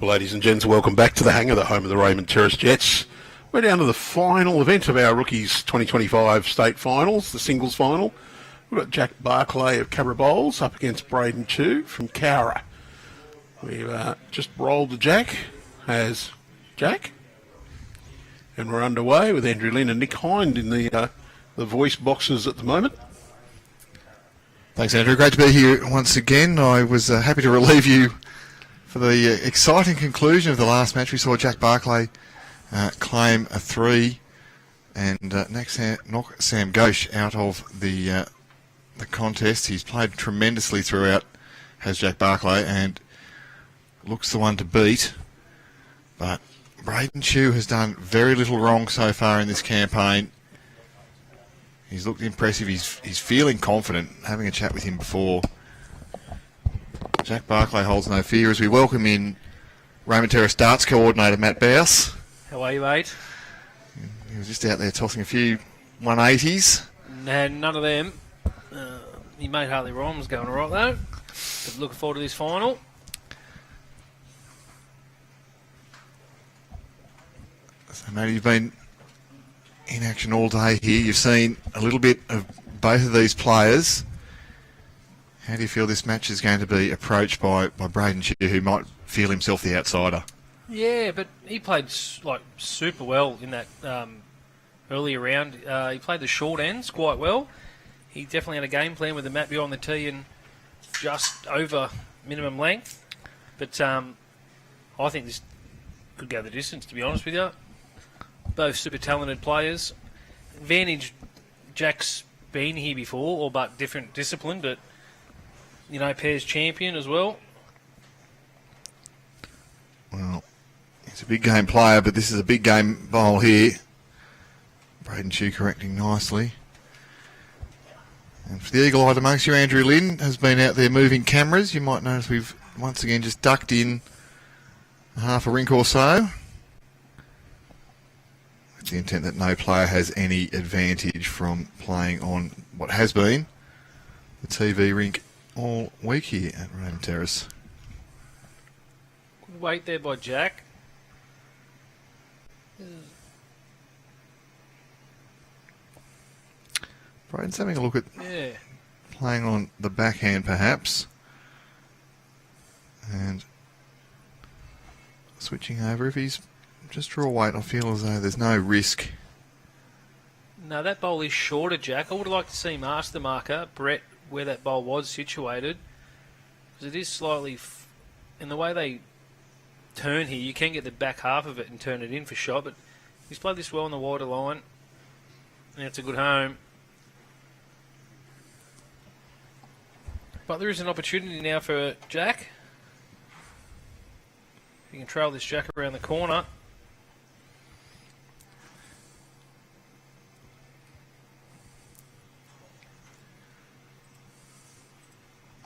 Well, ladies and gents, welcome back to the hangar, the home of the Raymond Terrace Jets. We're down to the final event of our Rookies 2025 state finals, the singles final. We've got Jack Barclay of Cabra Bowls up against Braydon Chu from Cowra. We've just rolled the Jack as Jack. And we're underway with Andrew Lynn and Nick Hind in the voice boxes at the moment. Thanks, Andrew. Great to be here once again. I was happy to relieve you for the exciting conclusion of the last match. We saw Jack Barclay claim a 3 and knock Sam Ghosh out of the contest. He's played tremendously throughout, has Jack Barclay, and looks the one to beat. But Braydon Chu has done very little wrong so far in this campaign. He's looked impressive. He's feeling confident. Having a chat with him before. Jack Barclay holds no fear as we welcome in Raymond Terrace Darts Coordinator Matt Bowes. How are you, mate? He was just out there tossing a few 180s. None of them. Your mate Hartley Ryan was going all right, though. But looking forward to this final. So, mate, you've been in action all day here. You've seen a little bit of both of these players. How do you feel this match is going to be approached by Braydon Chu, who might feel himself the outsider? Yeah, but he played super well in that earlier round. He played the short ends quite well. He definitely had a game plan with the mat behind the tee and just over minimum length. But I think this could go the distance, to be honest with you. Both super talented players. Advantage, Jack's been here before, but different discipline, but pairs champion as well. Well, he's a big game player, but this is a big game bowl here. Braydon Chu correcting nicely. And for the eagle-eyed amongst you, Andrew Lynn has been out there moving cameras. You might notice we've once again just ducked in half a rink or so. With the intent that no player has any advantage from playing on what has been the TV rink all week here at Raymond Terrace. Good weight there by Jack. Braydon's having a look at playing on the backhand perhaps. And switching over. If he's just draw weight, I feel as though there's no risk. No, that bowl is shorter, Jack. I would like to see him ask the marker, Brett, where that bowl was situated. Because it is slightly... in the way they turn here, you can get the back half of it and turn it in for shot. But he's played this well on the wider line. And it's a good home. But there is an opportunity now for Jack. You can trail this Jack around the corner.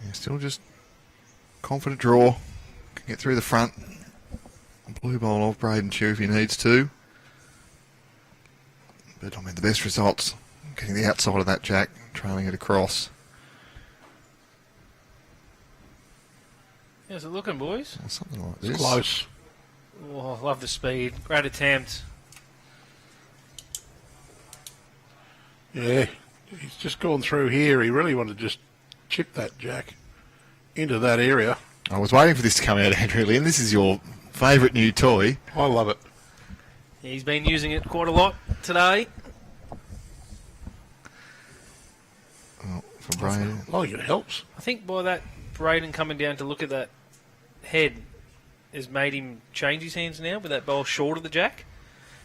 Yeah, still just confident draw. Can get through the front. Blue bowl off Braydon Chu if he needs to. But I mean, the best results getting the outside of that Jack, trailing it across. How's it looking, boys? Or something like this. It's close. Oh, I love the speed. Great attempt. Yeah, he's just gone through here. He really wanted to just chip that Jack into that area. I was waiting for this to come out, Andrew Lynn. This is your favourite new toy. I love it. Yeah, he's been using it quite a lot today. Well, for Braydon. I think it helps. I think by that Braydon coming down to look at that head has made him change his hands now with that bowl short of the Jack.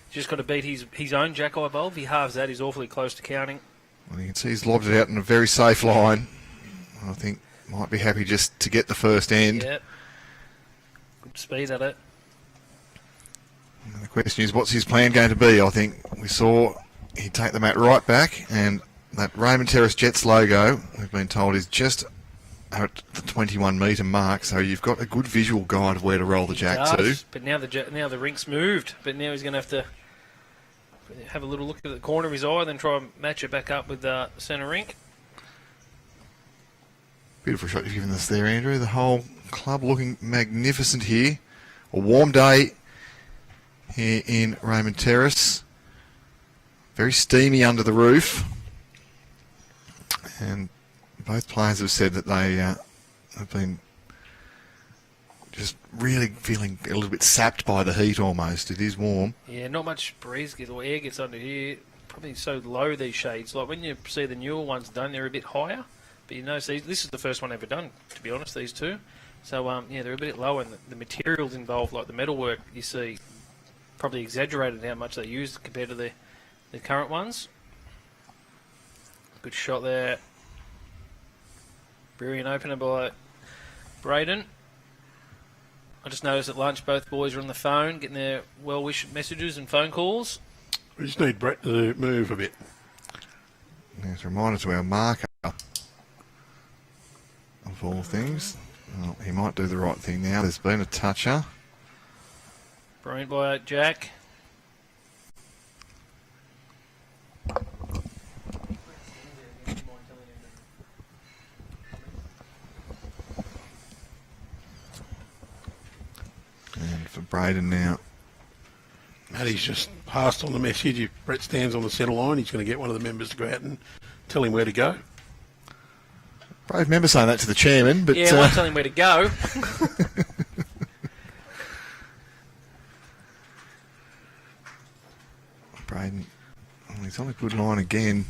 He's just got to beat his own Jack-eye bowl. If he halves that, he's awfully close to counting. Well, you can see he's lobbed it out in a very safe line. I think might be happy just to get the first end. Yep. Good speed at it. And the question is, what's his plan going to be? I think we saw he'd take the mat right back, and that Raymond Terrace Jets logo, we've been told, is just at the 21 metre mark, so you've got a good visual guide of where to roll the Jack to. But now the rink's moved, but now he's going to have to have a little look at the corner of his eye, then try and match it back up with the centre rink. Beautiful shot you've given us there, Andrew. The whole club looking magnificent here. a warm day here in Raymond Terrace. Very steamy under the roof. And both players have said that they have been just really feeling a little bit sapped by the heat almost. It is warm. Yeah, not much breeze or air gets under here. Probably so low, these shades. Like when you see the newer ones done, they're a bit higher. But you notice this is the first one ever done, to be honest, these two. So, yeah, they're a bit lower, and the materials involved, like the metalwork, you see, probably exaggerated how much they used compared to the current ones. Good shot there. Brilliant opener by Braydon. I just noticed at lunch both boys are on the phone, getting their well-wish messages and phone calls. We just need Brett to move a bit. There's a reminder to our marker, of all things. Well, he might do the right thing now. There's been a toucher. Brilliant by Jack. And for Braydon now. Matty's just passed on the message. If Brett stands on the centre line, he's going to get one of the members to go out and tell him where to go. Brave member saying that to the chairman, but... Yeah, I won't tell him where to go. Braydon, well, he's on a good line again.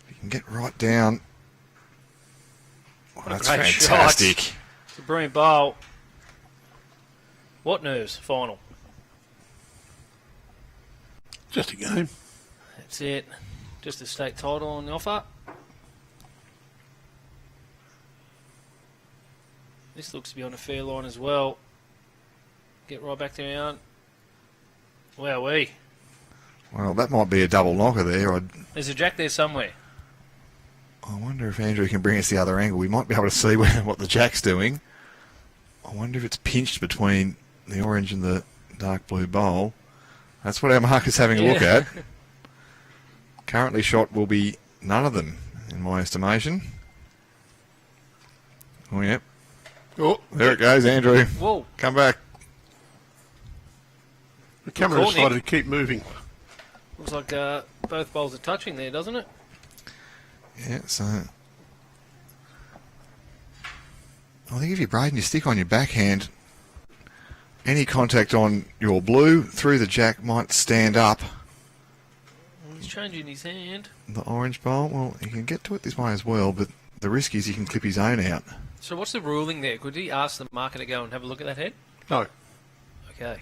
If he can get right down... Well, What a that's great fantastic. shot. It's a brilliant bowl. What nerves? Final. Just a game. That's it. Just a state title on the offer. This looks to be on a fair line as well. Get right back down. Wowee. Well, that might be a double knocker there. There's a jack there somewhere. I wonder if Andrew can bring us the other angle. We might be able to see what the jack's doing. I wonder if it's pinched between the orange and the dark blue bowl. That's what our marker's having a look at. Currently shot will be none of them, in my estimation. Oh, yep. Oh, There it goes, Andrew. Whoa. Come back. the camera Courtney. decided to keep moving. Looks like both bowls are touching there, doesn't it? Yeah, so... I think if you're Braydon, you stick on your backhand. Any contact on your blue through the jack might stand up. He's changing his hand. The orange bowl, well, he can get to it this way as well, but the risk is he can clip his own out. So what's the ruling there? Could he ask the marker to go and have a look at that head? No. Okay.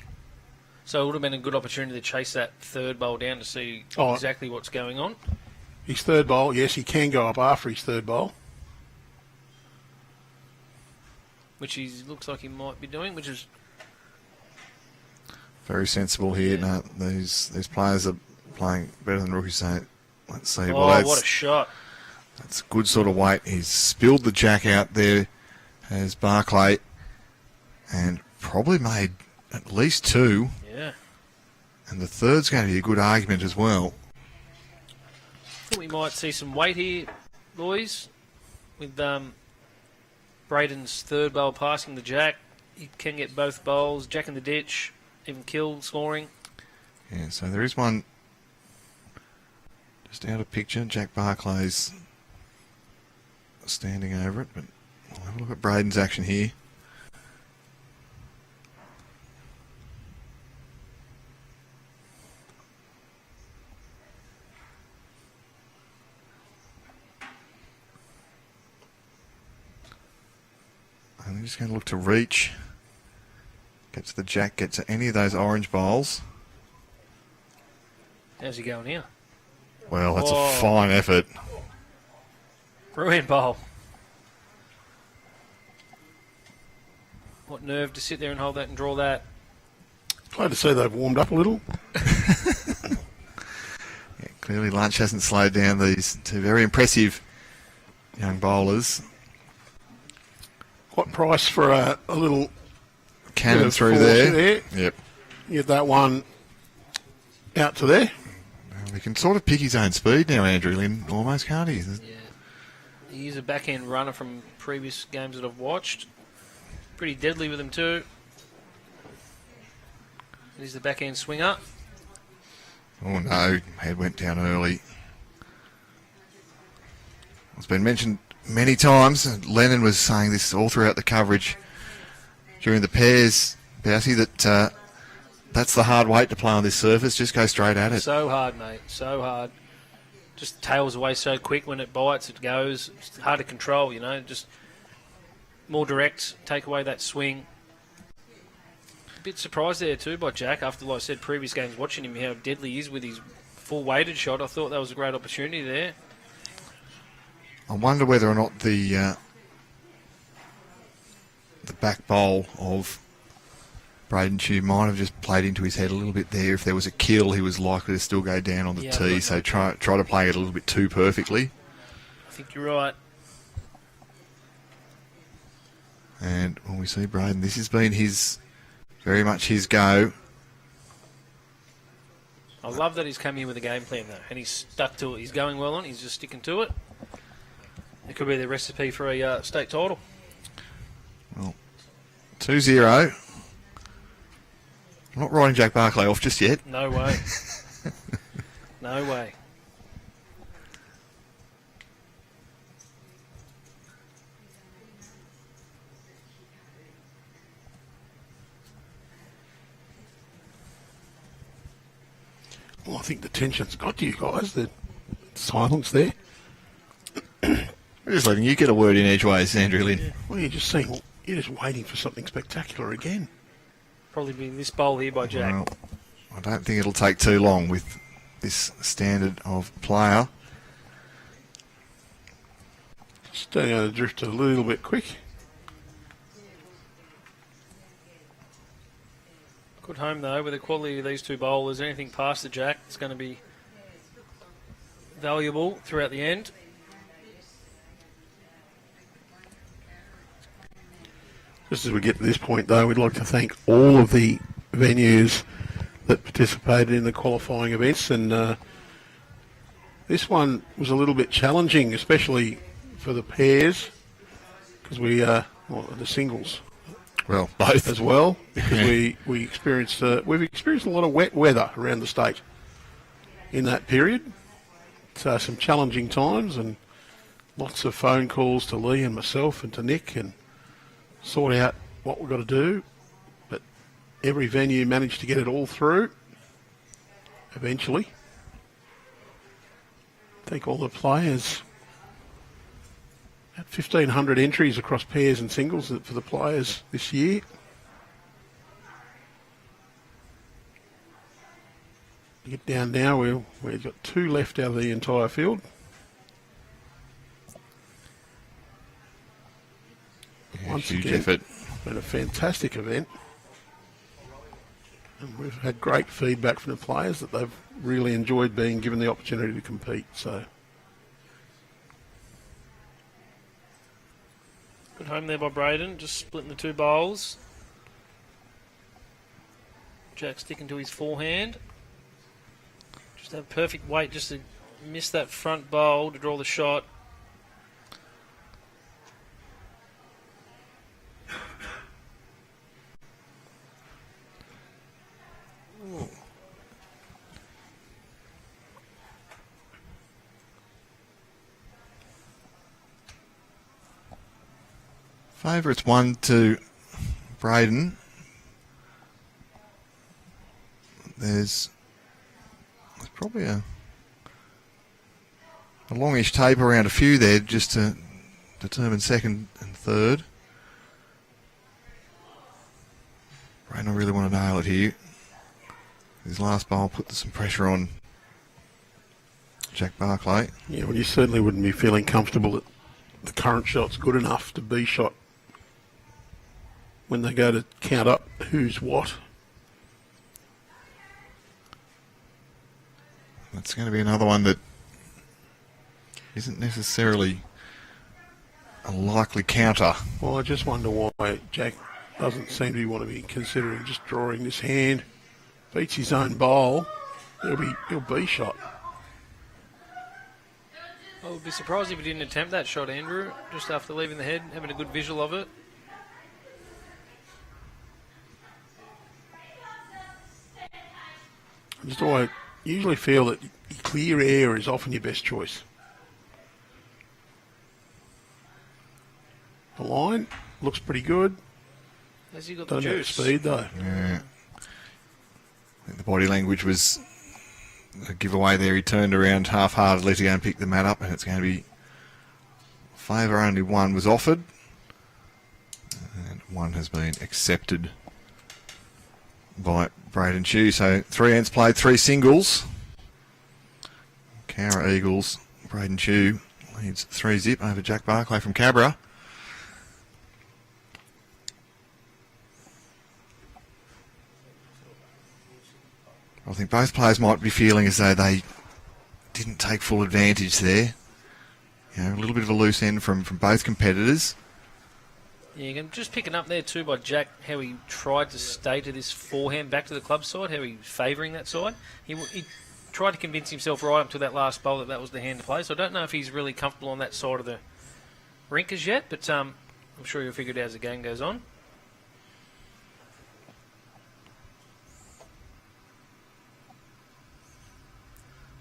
So it would have been a good opportunity to chase that third bowl down to see Oh. exactly what's going on. His third bowl, yes, he can go up after his third bowl. Which he looks like he might be doing, which is... Very sensible here. No, these players are playing better than rookies. So let's see. Oh, Well, what a shot. that's good sort of weight. He's spilled the jack out there as Barclay and probably made at least two. Yeah. And the third's going to be a good argument as well. I think we might see some weight here, boys, with Braydon's third bowl passing the jack. He can get both bowls, jack in the ditch, even kill, scoring. Yeah, so there is one just out of picture. Jack Barclay's standing over it, but we'll have a look at Braydon's action here. And they're just going to look to reach. Get to the jack, get to any of those orange bowls. How's he going here? Well, that's Whoa. a fine effort. Brilliant bowl. What nerve to sit there and hold that and draw that. Glad to see they've warmed up a little. Yeah, clearly lunch hasn't slowed down these two very impressive young bowlers. What price for a little Cannon bit of through force there. Yep. Get that one out to there. Well, he can sort of pick his own speed now, Andrew Lynn, almost, can't he? Yeah. He's a backhand runner from previous games that I've watched. Pretty deadly with him too. He's the backhand swinger. Oh no, head went down early. It's been mentioned many times. Lennon was saying this all throughout the coverage during the pairs, Bousy, that that's the hard weight to play on this surface. Just go straight at it. So hard, mate. So hard. Just tails away so quick when it bites, it goes. It's hard to control, you know. Just more direct, take away that swing. A bit surprised there too by Jack after, like I said, previous games, watching him, how deadly he is with his full weighted shot. I thought that was a great opportunity there. I wonder whether or not the back bowl of Braydon Chew might have just played into his head a little bit there. If there was a kill, he was likely to still go down on the tee, so try to play it a little bit too perfectly. I think you're right. And when we see Braydon, this has been very much his go. I love that he's come in with a game plan, though, and he's stuck to it. He's going well on it. He's just sticking to it. It could be the recipe for a state title. Well, 2-0. I'm not writing Jack Barclay off just yet. No way. No way. Well, I think the tension's got to you guys. The silence there. We're just letting you get a word in edgeways, Andrew Lynn. Yeah. Well, you're just waiting for something spectacular again. Probably be this bowl here by Jack. Well, I don't think it'll take too long with this standard of player. Staying on the drift a little bit quick. Good home, though, with the quality of these two bowlers. Anything past the Jack, it's going to be valuable throughout the end. Just as we get to this point, though, we'd like to thank all of the venues that participated in the qualifying events, and this one was a little bit challenging, especially for the pairs, because the singles. Well, both as well, because we've experienced a lot of wet weather around the state in that period. So some challenging times and lots of phone calls to Lee and myself and to Nick and sort out what we've got to do. But every venue managed to get it all through eventually. Thank all the players. About 1,500 entries across pairs and singles for the players this year. You get down now, we've got 2 left out of the entire field. Once huge again, effort. Been a fantastic event. And we've had great feedback from the players that they've really enjoyed being given the opportunity to compete. So. Good home there by Braydon, just splitting the two bowls. Jack sticking to his forehand. Just have perfect weight just to miss that front bowl to draw the shot. Ooh. Favourites 1 to Braydon. There's probably a longish tape around a few there just to determine second and third. Braydon really want to nail it here. His last bowl put some pressure on Jack Barclay. Yeah, well, you certainly wouldn't be feeling comfortable that the current shot's good enough to be shot when they go to count up who's what. That's going to be another one that isn't necessarily a likely counter. Well, I just wonder why Jack doesn't seem to be considering just drawing this hand. Beats his own bowl, he'll be shot. I would be surprised if he didn't attempt that shot, Andrew, just after leaving the head, having a good visual of it. Just I usually feel that clear air is often your best choice. The line looks pretty good. Has he got the Don't have juice? speed though. Yeah. I think the body language was a giveaway there. He turned around half-heartedly to go and pick the mat up, and it's going to be favour. Only one was offered, and one has been accepted by Braydon Chew. So 3 ends played, 3 singles. Cowra Eagles, Braydon Chew leads 3-zip over Jack Barclay from Cabra. I think both players might be feeling as though they didn't take full advantage there. You know, a little bit of a loose end from both competitors. Yeah, you can just picking up there too by Jack how he tried to stay to this forehand back to the club side, how he was favouring that side. He tried to convince himself right up to that last bowl that was the hand to play. So I don't know if he's really comfortable on that side of the rink as yet, but I'm sure he'll figure it out as the game goes on.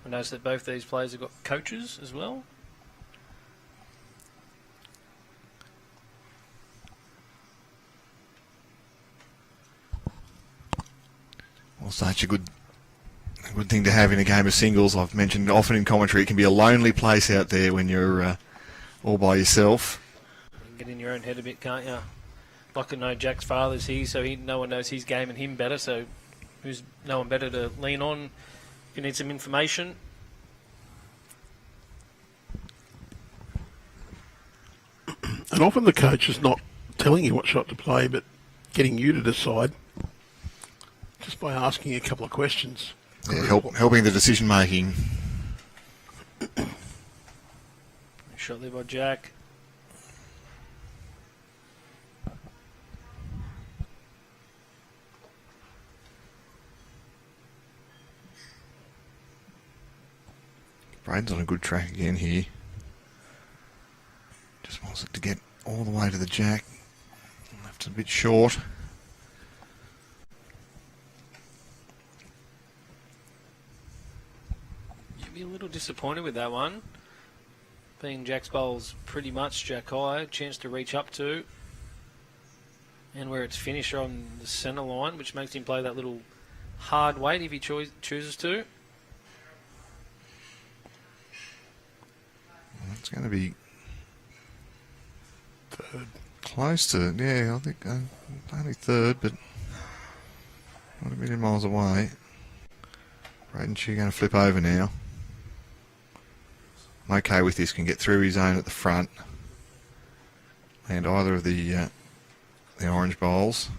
I noticed that both these players have got coaches as well. Well, such a good thing to have in a game of singles. I've mentioned often in commentary it can be a lonely place out there when you're all by yourself. You can get in your own head a bit, can't you? Like I know Jack's father's here, so no one knows his game and him better, so who's no one better to lean on if you need some information. And often the coach is not telling you what shot to play, but getting you to decide just by asking a couple of questions. Yeah, helping the decision making. Shot there by Jack. Braydon's on a good track again here. Just wants it to get all the way to the jack. Left a bit short. You'd be a little disappointed with that one. Being Jack's bowl's pretty much Jack high, chance to reach up to. And where it's finished on the centre line, which makes him play that little hard weight if he chooses to. It's going to be Third. close to, yeah, I think only third, but not a million miles away. Braydon Chew going to flip over now. I'm okay with this, can get through his own at the front. And either of the orange bowls.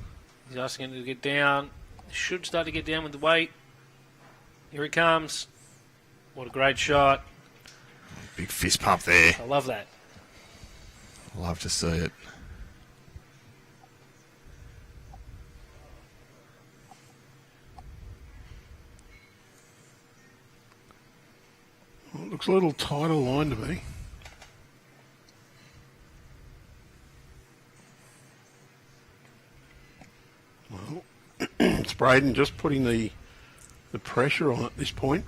He's asking him to get down. Should start to get down with the weight. Here it comes. What a great shot. Big fist pump there. I love that. Love to see it. Well, it looks a little tighter line to me. Well, it's Braydon just putting the pressure on at this point.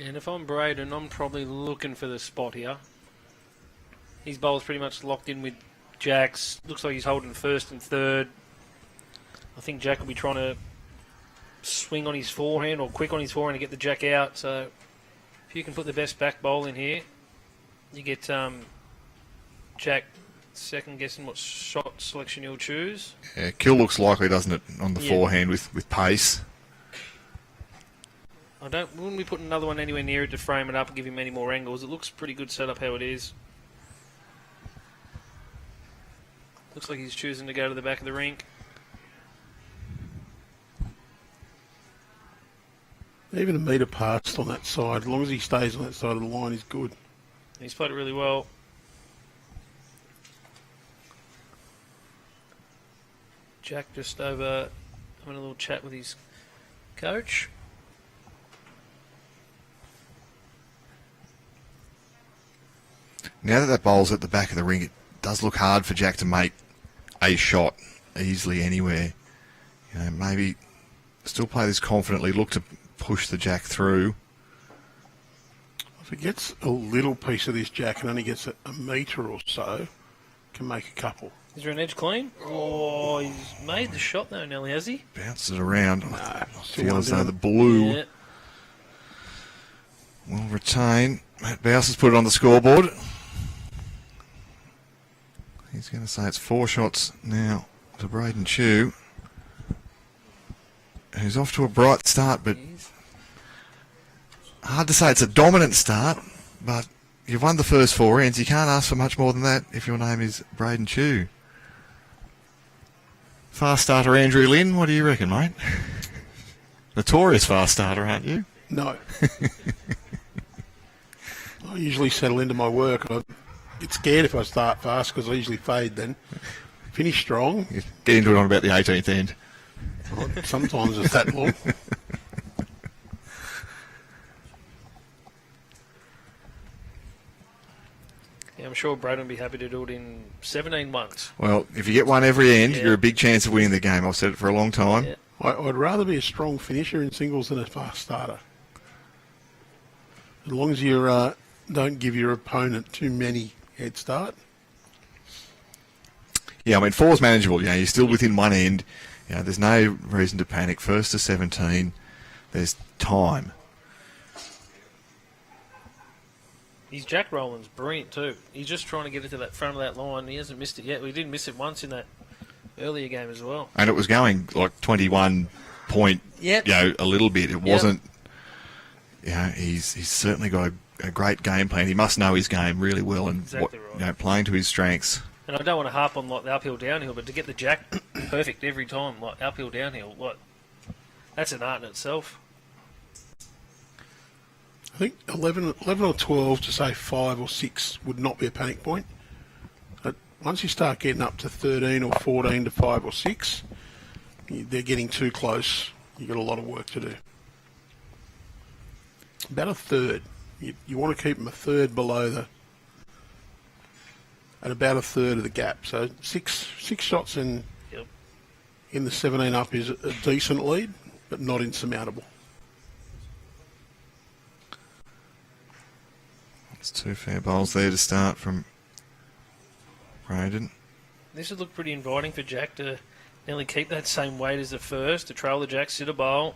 And if I'm Braydon, I'm probably looking for the spot here. His bowl's pretty much locked in with Jack's. Looks like he's holding first and third. I think Jack will be trying to swing on his forehand or quick on his forehand to get the Jack out. So if you can put the best back bowl in here, you get Jack second guessing what shot selection he'll choose. Yeah, kill looks likely, doesn't it, on the forehand with pace. Wouldn't be putting another one anywhere near it to frame it up and give him any more angles. It looks pretty good setup how it is. Looks like he's choosing to go to the back of the rink. Even a metre past on that side, as long as he stays on that side of the line, is good. He's played it really well. Jack just over having a little chat with his coach. Now that bowl's at the back of the ring, it does look hard for Jack to make a shot easily anywhere. You know, maybe still play this confidently, look to push the jack through. If it gets a little piece of this jack and only gets a metre or so, can make a couple. Is there an edge clean? Oh, he's made the shot though, Nelly, has he? Bounces it around. No, I still feel one as though down. the blue Yeah. will retain. Matt Bowes has put it on the scoreboard. He's going to say it's 4 shots now to Braydon Chew, who's off to a bright start, but hard to say it's a dominant start, but you've won the first 4 ends. You can't ask for much more than that if your name is Braydon Chew. Fast starter Andrew Lynn, what do you reckon, mate? Notorious fast starter, aren't you? No. I usually settle into my work. I get scared if I start fast because I usually fade then. Finish strong. You get into it on about the 18th end. Well, sometimes it's that long. Yeah, I'm sure Braydon would be happy to do it in 17 ones. Well, if you get one every end, Yeah. you're a big chance of winning the game. I've said it for a long time. Yeah. I'd rather be a strong finisher in singles than a fast starter. As long as you don't give your opponent too many head start. Yeah, I mean, 4's manageable. You know, you're still within one end. You know, there's no reason to panic. 1st to 17. There's time. His jack rolling's brilliant too. He's just trying to get it to that front of that line. He hasn't missed it yet. We didn't miss it once in that earlier game as well. And it was going like 21 point, Yep. you know, a little bit. It wasn't, you know, he's certainly got a great game plan. He must know his game really well and Exactly right. you know, playing to his strengths. And I don't want to harp on like the uphill downhill, but to get the jack perfect every time, like uphill downhill, like that's an art in itself. I think 11 or 12 to say 5 or 6 would not be a panic point. But once you start getting up to 13 or 14 to 5 or 6, they're getting too close. You've got a lot of work to do. About a third. You want to keep them a third below at about a third of the gap. So six shots in the 17 up is a decent lead, but not insurmountable. It's 2 fair bowls there to start from Braydon. This would look pretty inviting for Jack to nearly keep that same weight as the first, to trail the Jack, sit a bowl,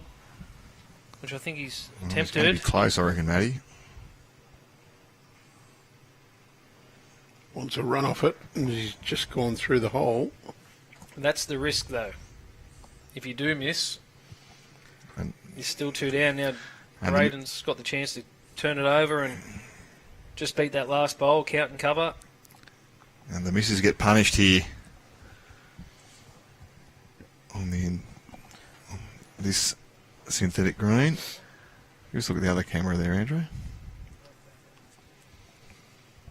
which I think he's Well, it's going to be tempted. close, I reckon, Matty. Wants a run off it, and he's just gone through the hole. And that's the risk, though. If you do miss, And- you're still 2 down. Now, And Braydon's got the chance to turn it over and just beat that last bowl, count and cover. And the misses get punished here on this synthetic green. Just look at the other camera there, Andrew.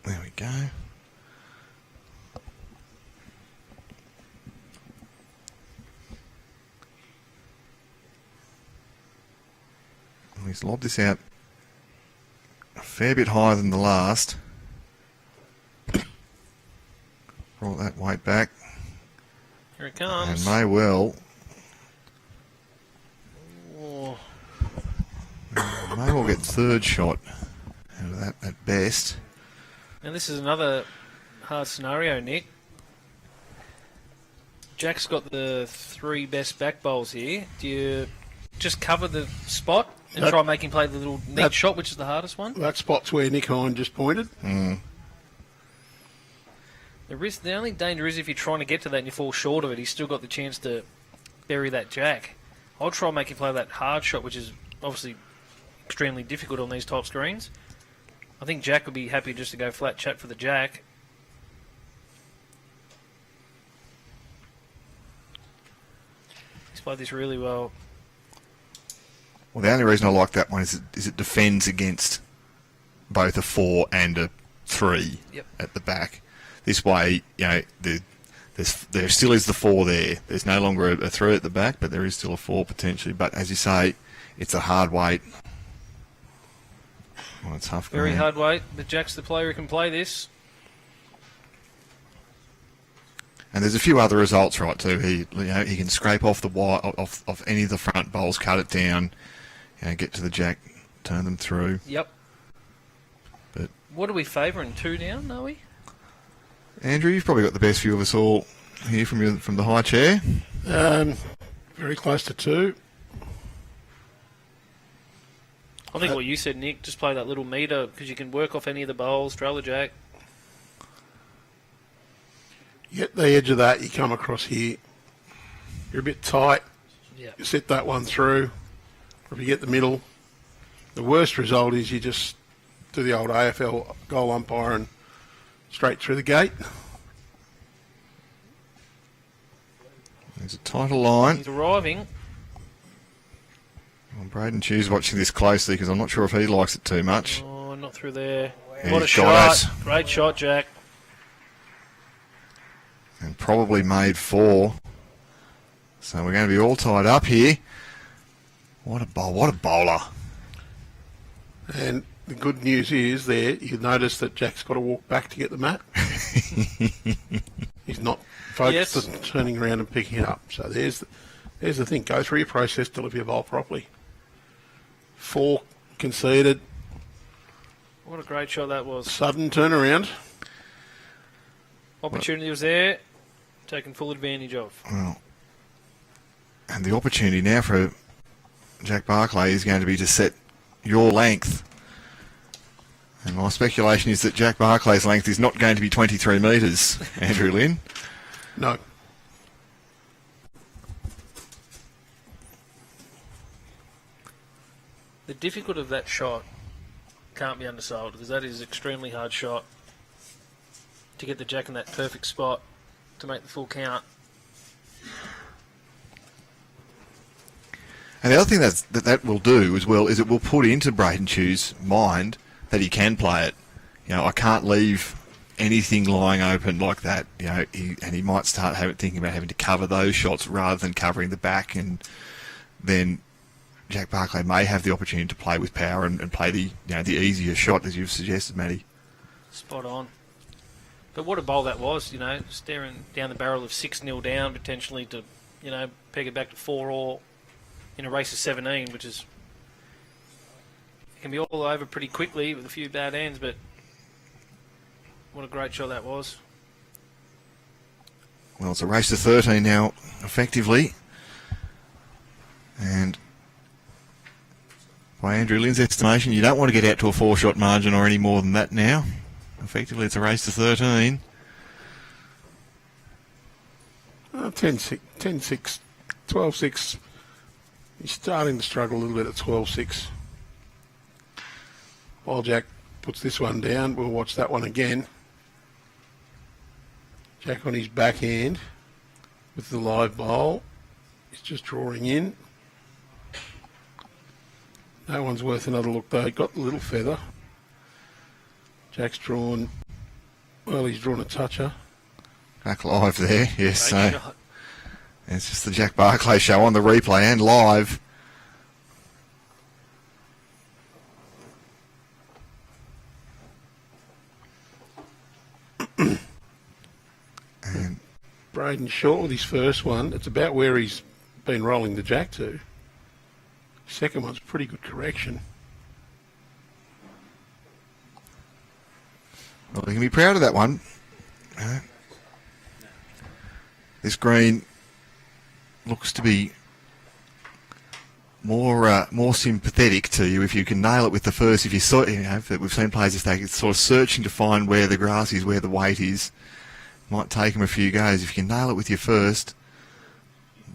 There we go. And he's lobbed this out a fair bit higher than the last. Brought that weight back. Here it And comes. may well, Oh, get 3rd shot out of that at best. now, this is another hard scenario, Nick. Jack's got the 3 best back bowls here. Do you just cover the spot and try and make him play the little neat shot, which is the hardest one? That spot's where Nick Hine just pointed. The only danger is if you're trying to get to that and you fall short of it, he's still got the chance to bury that jack. I'll try and make him play that hard shot, which is obviously extremely difficult on these type screens. I think Jack would be happy just to go flat chat for the jack. He's played this really well. Well, the only reason I like that one is it defends against both a 4 and a 3 Yep. at the back. This way, you know, there still is the 4 there. There's no longer a 3 at the back, but there is still a 4 potentially. But as you say, it's a hard weight. Well, a tough Very game. hard weight, but Jack's the player who can play this. And there's a few other results, right, too. He can scrape off the wire, off any of the front bowls, cut it down, get to the jack, turn them through. Yep. But what are we favouring? 2 down, are we? Andrew, you've probably got the best view of us all here from the high chair. Very close to 2. I think what you said, Nick, just play that little meter because you can work off any of the bowls, trail the jack. You get the edge of that, you come across here. You're a bit tight. Yeah. You set that one through. Or if you get the middle, the worst result is you just do the old AFL goal umpire and straight through the gate. There's a title line. He's arriving. Well, Braydon Chew's watching this closely because I'm not sure if he likes it too much. Oh, not through there. Yeah, What a he's got shot. it. Great shot, Jack. And probably made 4. So we're going to be all tied up here. What a bowler. And the good news is there, you notice that Jack's got to walk back to get the mat. He's not focused Yes. on turning around and picking it up. So there's the thing. Go through your process, deliver your bowl properly. 4 conceded. What a great shot that was. Sudden turnaround. Opportunity was there. Taken full advantage of. Well, and the opportunity now for Jack Barclay is going to be to set your length. And my speculation is that Jack Barclay's length is not going to be 23 metres, Andrew Lynn. No. The difficulty of that shot can't be undersold because that is an extremely hard shot to get the jack in that perfect spot to make the full count. And the other thing that will do as well is it will put into Braydon Chew's mind that he can play it. I can't leave anything lying open like that. He might start thinking about having to cover those shots rather than covering the back, and then Jack Barclay may have the opportunity to play with power and play the easier shot as you've suggested, Matty. Spot on. But what a bowl that was, staring down the barrel of 6-0 down potentially to, peg it back to 4-all in a race of 17, which is, it can be all over pretty quickly with a few bad ends, but what a great shot that was. Well, it's a race to 13 now, effectively. And by Andrew Lynn's estimation, you don't want to get out to a 4-shot margin or any more than that now. Effectively, it's a race to 13. 10-6, 10-6, 12-6. He's starting to struggle a little bit at 12-6. While Jack puts this one down, we'll watch that one again. Jack on his backhand with the live bowl. He's just drawing in. No one's worth another look though. He got the little feather. Jack's drawn, well, he's drawn a toucher. Back live there, yes. Great So shot. it's just the Jack Barclay show on the replay and live. And Braydon short with his first one. It's about where he's been rolling the jack to. Second one's pretty good correction. well, you can be proud of that one. This green looks to be more sympathetic to you if you can nail it with the first. If you saw, we've seen players if they're sort of searching to find where the grass is, where the weight is, might take them a few goes. If you can nail it with your first,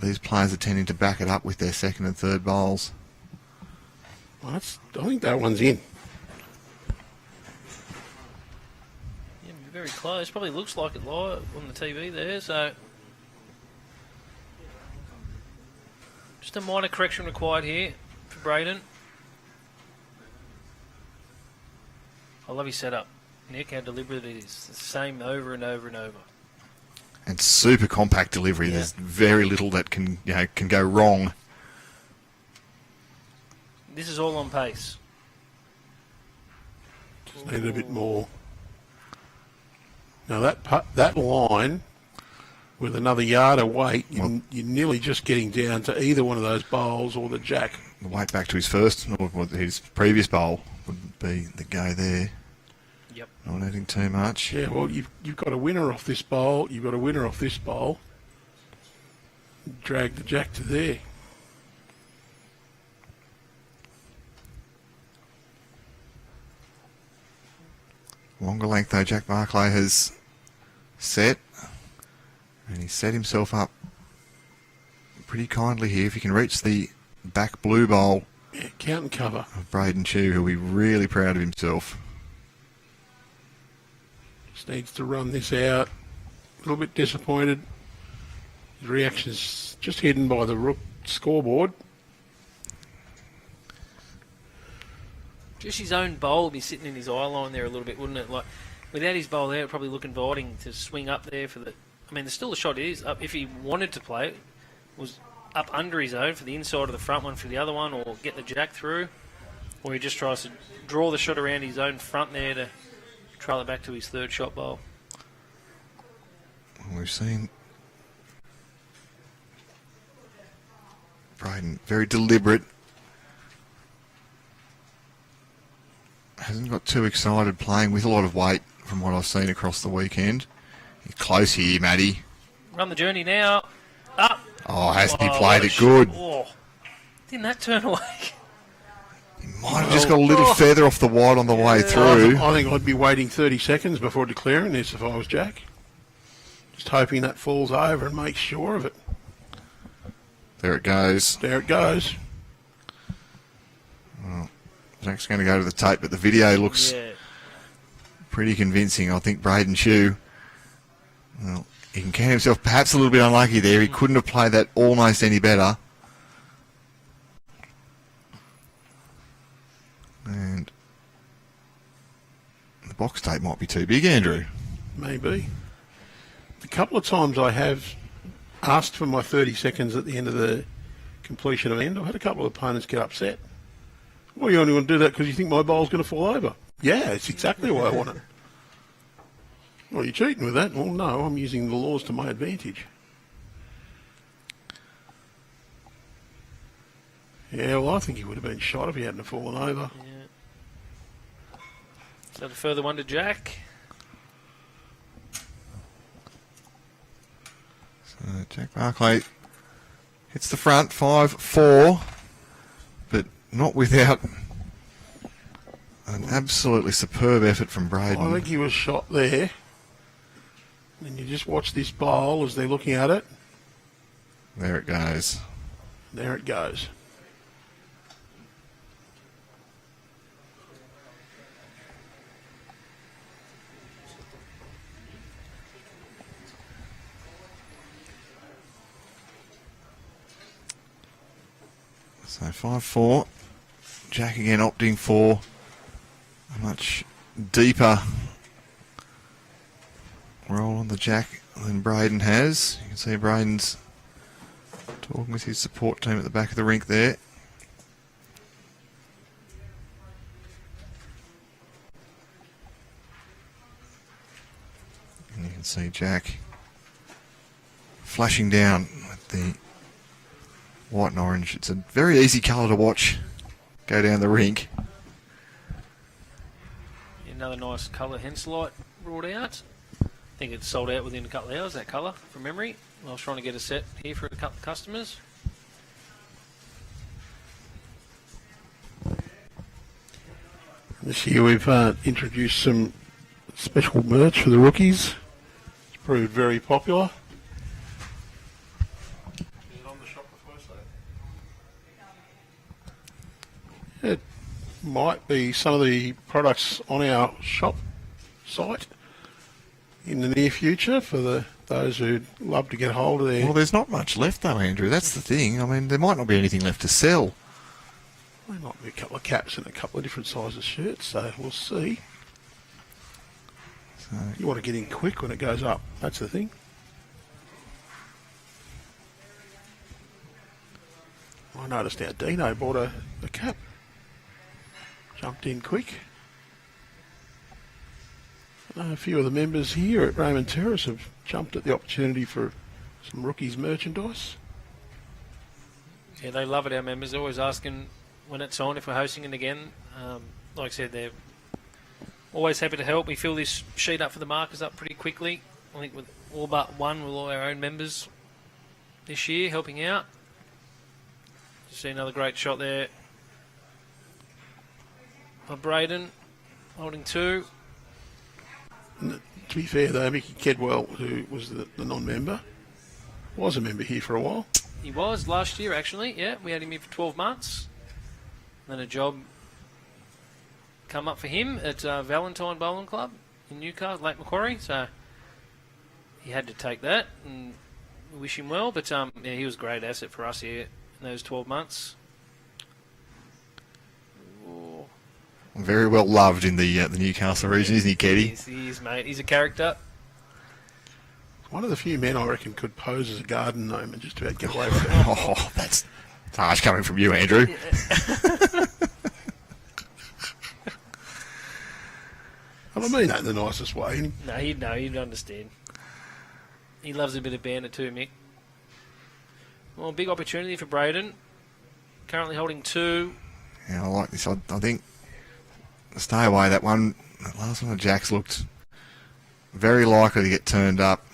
these players are tending to back it up with their second and third bowls. Well, I think that one's in. Yeah, very close. Probably looks like it live on the TV there, so just a minor correction required here for Braydon. I love his setup. Nick, how deliberate it is. It's the same over and over and over. And super compact delivery. Yeah. There's very little that can go wrong. This is all on pace. Just need a bit more. Now that line with another yard of weight, you're nearly just getting down to either one of those bowls or the jack. The weight back to his first, or his previous bowl would be the go there. Yep. Not adding too much. Yeah, well, you've got a winner off this bowl. You've got a winner off this bowl. Drag the jack to there. Longer length though, Jack Barclay has set, and he's set himself up pretty kindly here. If he can reach the back blue bowl Yeah, count and cover. of Braydon Chew, he'll be really proud of himself. Just needs to run this out. A little bit disappointed. His reaction is just hidden by the rook scoreboard. Just his own bowl would be sitting in his eye line there a little bit, wouldn't it? Like, without his bowl there, it'd probably look inviting to swing up there for the... I mean, there's still a shot it is up. If he wanted to play it, was up under his own for the inside of the front one for the other one, or get the jack through, or he just tries to draw the shot around his own front there to trail it back to his third shot bowl. We've seen Braydon very deliberate. Hasn't got too excited playing with a lot of weight from what I've seen across the weekend. He's close here, Matty. Run the journey now. Up. Oh, hasn't he Oh, played what a it good? Oh. Didn't that turn away? He might have just got a little feather off the wide on the way through. I think I'd be waiting 30 seconds before declaring this if I was Jack. Just hoping that falls over and makes sure of it. There it goes. There it goes. Well, Jack's going to go to the tape, but the video looks pretty convincing. I think Braydon Chew, well, he can count himself perhaps a little bit unlucky there. He couldn't have played that almost any better. And the box tape might be too big, Andrew. Maybe. A couple of times I have asked for my 30 seconds at the end of the completion of the end. I've had a couple of opponents get upset. Well, you only want to do that because you think my bowl's going to fall over. Yeah, it's exactly why I want it. Well, you're cheating with that. Well, no, I'm using the laws to my advantage. Yeah, well, I think he would have been shot if he hadn't have fallen over. Yeah. So the further one to Jack. So Jack Barclay hits the front, 5-4, but not without an absolutely superb effort from Braydon. I think he was shot there. And you just watch this bowl as they're looking at it. There it goes. There it goes. So 5-4. Jack again opting for a much deeper roll on the jack than Braydon has. You can see Braydon's talking with his support team at the back of the rink there. And you can see Jack flashing down with the white and orange. It's a very easy colour to watch go down the rink. Another nice colour Henselite brought out. I think it's sold out within a couple of hours, that colour, from memory. I was trying to get a set here for a couple of customers. This year we've introduced some special merch for the rookies. It's proved very popular. It might be some of the products on our shop site in the near future for those who'd love to get hold of their... Well, there's not much left though, Andrew. That's the thing. I mean, there might not be anything left to sell. There might be a couple of caps and a couple of different sizes shirts, so we'll see. So, You want to get in quick when it goes up. That's the thing. I noticed our Dino bought a cap. Jumped in quick. I know a few of the members here at Raymond Terrace have jumped at the opportunity for some rookies merchandise. Yeah, they love it, our members. They're always asking when it's on, if we're hosting it again. Like I said, they're always happy to help. We fill this sheet up for the markers up pretty quickly. I think with all but one, with all our own members this year helping out. Just see another great shot there by Braydon, holding 2. To be fair, though, Mickey Kedwell, who was the non-member, was a member here for a while. He was last year, actually. Yeah, we had him here for 12 months. Then a job come up for him at Valentine Bowling Club in Newcastle, Lake Macquarie. So he had to take that, and we wish him well. But yeah, he was a great asset for us here in those 12 months. Oh. Very well loved in the Newcastle region, isn't he, Keddy? He is, mate. He's a character. One of the few men I reckon could pose as a garden gnome and just about get away with it. Oh, that's harsh coming from you, Andrew. And I mean that in the nicest way. No, he'd understand. He loves a bit of banter too, Mick. Well, big opportunity for Braydon. Currently holding 2. Yeah, I like this. I think stay away. That last one of Jack's looked very likely to get turned up,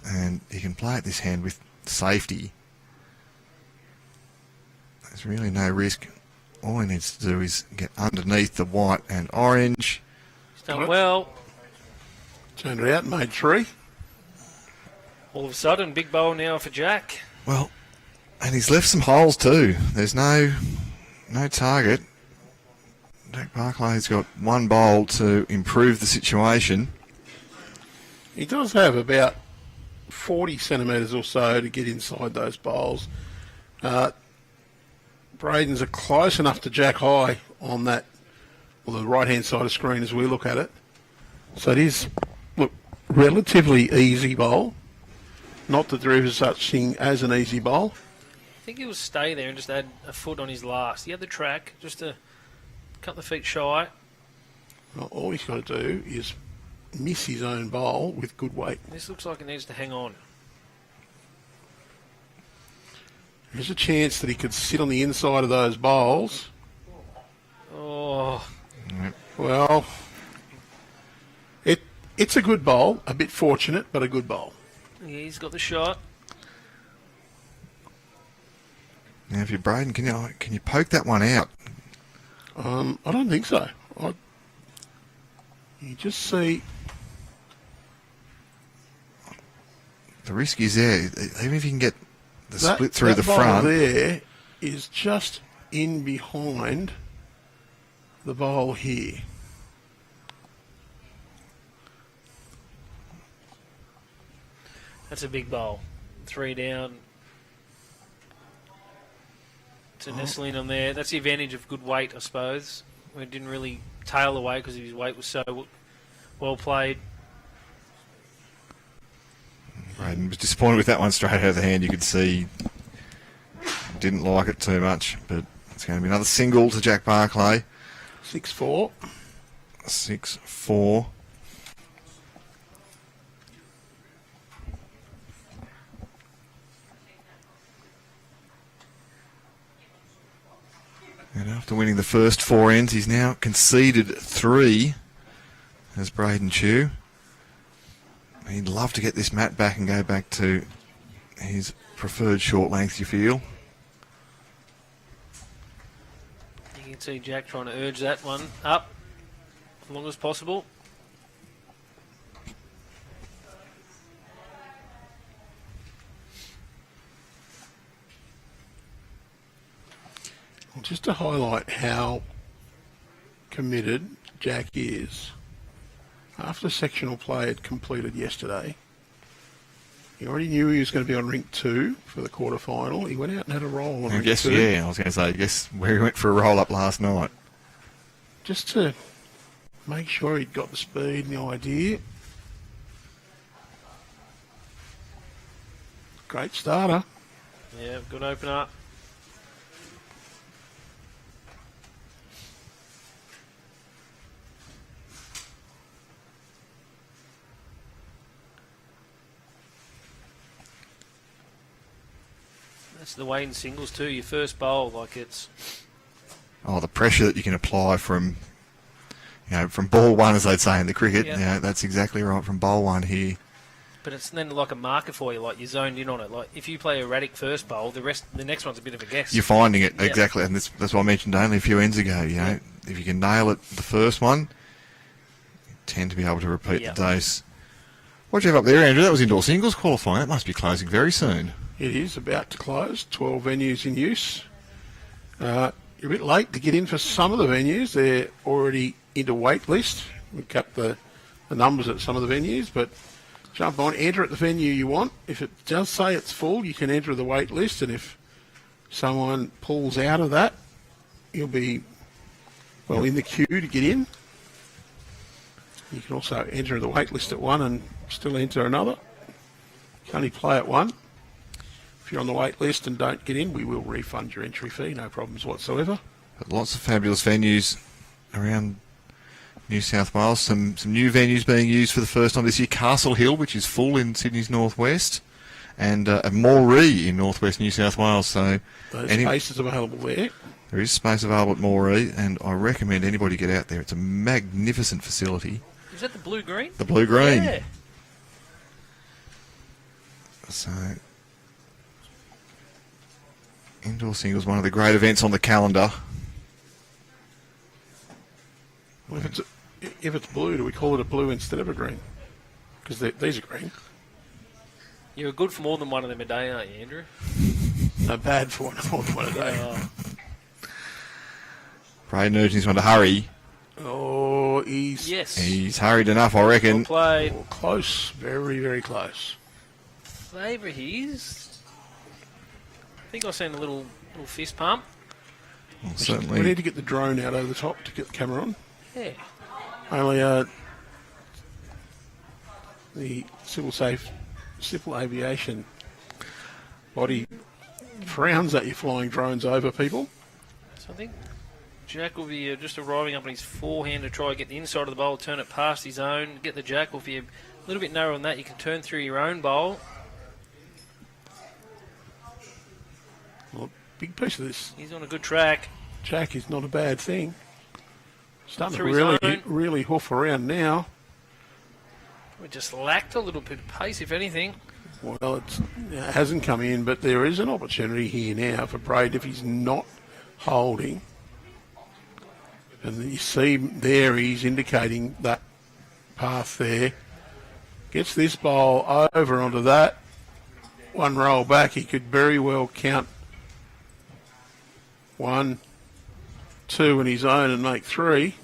and he can play at this hand with safety. There's really no risk. All he needs to do is get underneath the white and orange. He's done well. Turned it out and made 3. All of a sudden, big bowl now for Jack. Well, and he's left some holes too. There's no target. Jack Barclay's got 1 bowl to improve the situation. He does have about 40 centimetres or so to get inside those bowls. Braydon's are close enough to Jack High on that, well, the right-hand side of the screen as we look at it. So it is, look, relatively easy bowl. Not that there is such thing as an easy bowl. I think he'll stay there and just add a foot on his last. He had the track, just a couple of feet shy. Well, all he's got to do is miss his own bowl with good weight. This looks like it needs to hang on. There's a chance that he could sit on the inside of those bowls. Oh. Well, it's a good bowl. A bit fortunate, but a good bowl. Yeah, he's got the shot. Now, if you're Braydon, can you poke that one out? I don't think so. You just see the risk is there. Even if you can get the split through that the bowl front. there is just in behind the bowl here. That's a big bowl. 3 down. To Nestling on there. That's the advantage of good weight, I suppose. We didn't really tail away because his weight was so well played. Braydon was disappointed with that one straight out of the hand. You could see didn't like it too much, but it's going to be another single to Jack Barclay. 6-4. 6-4. And after winning the first 4 ends, he's now conceded 3 as Braydon Chew. He'd love to get this mat back and go back to his preferred short length, you feel? You can see Jack trying to urge that one up as long as possible. Well, just to highlight how committed Jack is, after sectional play had completed yesterday, he already knew he was going to be on rink 2 for the quarterfinal. He went out and had a roll on rink 2. Yeah, I was going to say, guess where he went for a roll up last night. Just to make sure he'd got the speed and the idea. Great starter. Yeah, good opener. That's the way in singles too. Your first bowl, like it's. Oh, the pressure that you can apply from, from ball one, as they'd say in the cricket. Yeah. Yeah, that's exactly right, from bowl one here. But it's then like a marker for you, like you're zoned in on it. Like if you play erratic first bowl, the next one's a bit of a guess. You're finding it, Yeah. exactly, and that's what I mentioned only a few ends ago. If you can nail it the first one, you tend to be able to repeat Yeah. the dose. What do you have up there, Andrew? That was indoor singles qualifying. That must be closing very soon. It is about to close. 12 venues in use. You're a bit late to get in for some of the venues. They're already into wait list. We cut the numbers at some of the venues, but jump on, enter at the venue you want. If it does say it's full, you can enter the wait list, and if someone pulls out of that, you'll be, in the queue to get in. You can also enter the wait list at one and still enter another. You can only play at one. If you're on the wait list and don't get in, we will refund your entry fee, no problems whatsoever. But lots of fabulous venues around New South Wales. Some new venues being used for the first time this year. Castle Hill, which is full in Sydney's northwest, and Moree in northwest New South Wales. So Those spaces available there. there is space available at Moree, and I recommend anybody get out there. It's a magnificent facility. Is that the blue-green? The blue-green. Yeah. So indoor singles, one of the great events on the calendar. Well, if it's blue, do we call it a blue instead of a green? Because these are green. You're good for more than one of them a day, aren't you, Andrew? No, bad for one a day. Braydon urging this one to hurry. Oh, he's Yes. He's hurried enough, I Well reckon. played. close. Very, very close. Favour his. I think I've seen a little fist pump. Well, We certainly. need to get the drone out over the top to get the camera on. Yeah. Only the civil aviation body frowns at you flying drones over people. So I think Jack will be just arriving up on his forehand to try and get the inside of the bowl, turn it past his own, get the jack. Or if you're a little bit narrower than that, you can turn through your own bowl. Well, big piece of this He's on a good track. jack is not a bad thing. Starting to Through his really, own. really hoof around now. We just lacked a little bit of pace, if anything. Well, it hasn't come in, but there is an opportunity here now for Braid if he's not holding. And then you see there he's indicating that path there. Gets this bowl over onto that. One roll back, he could very well count 1, 2 in his own and make 3.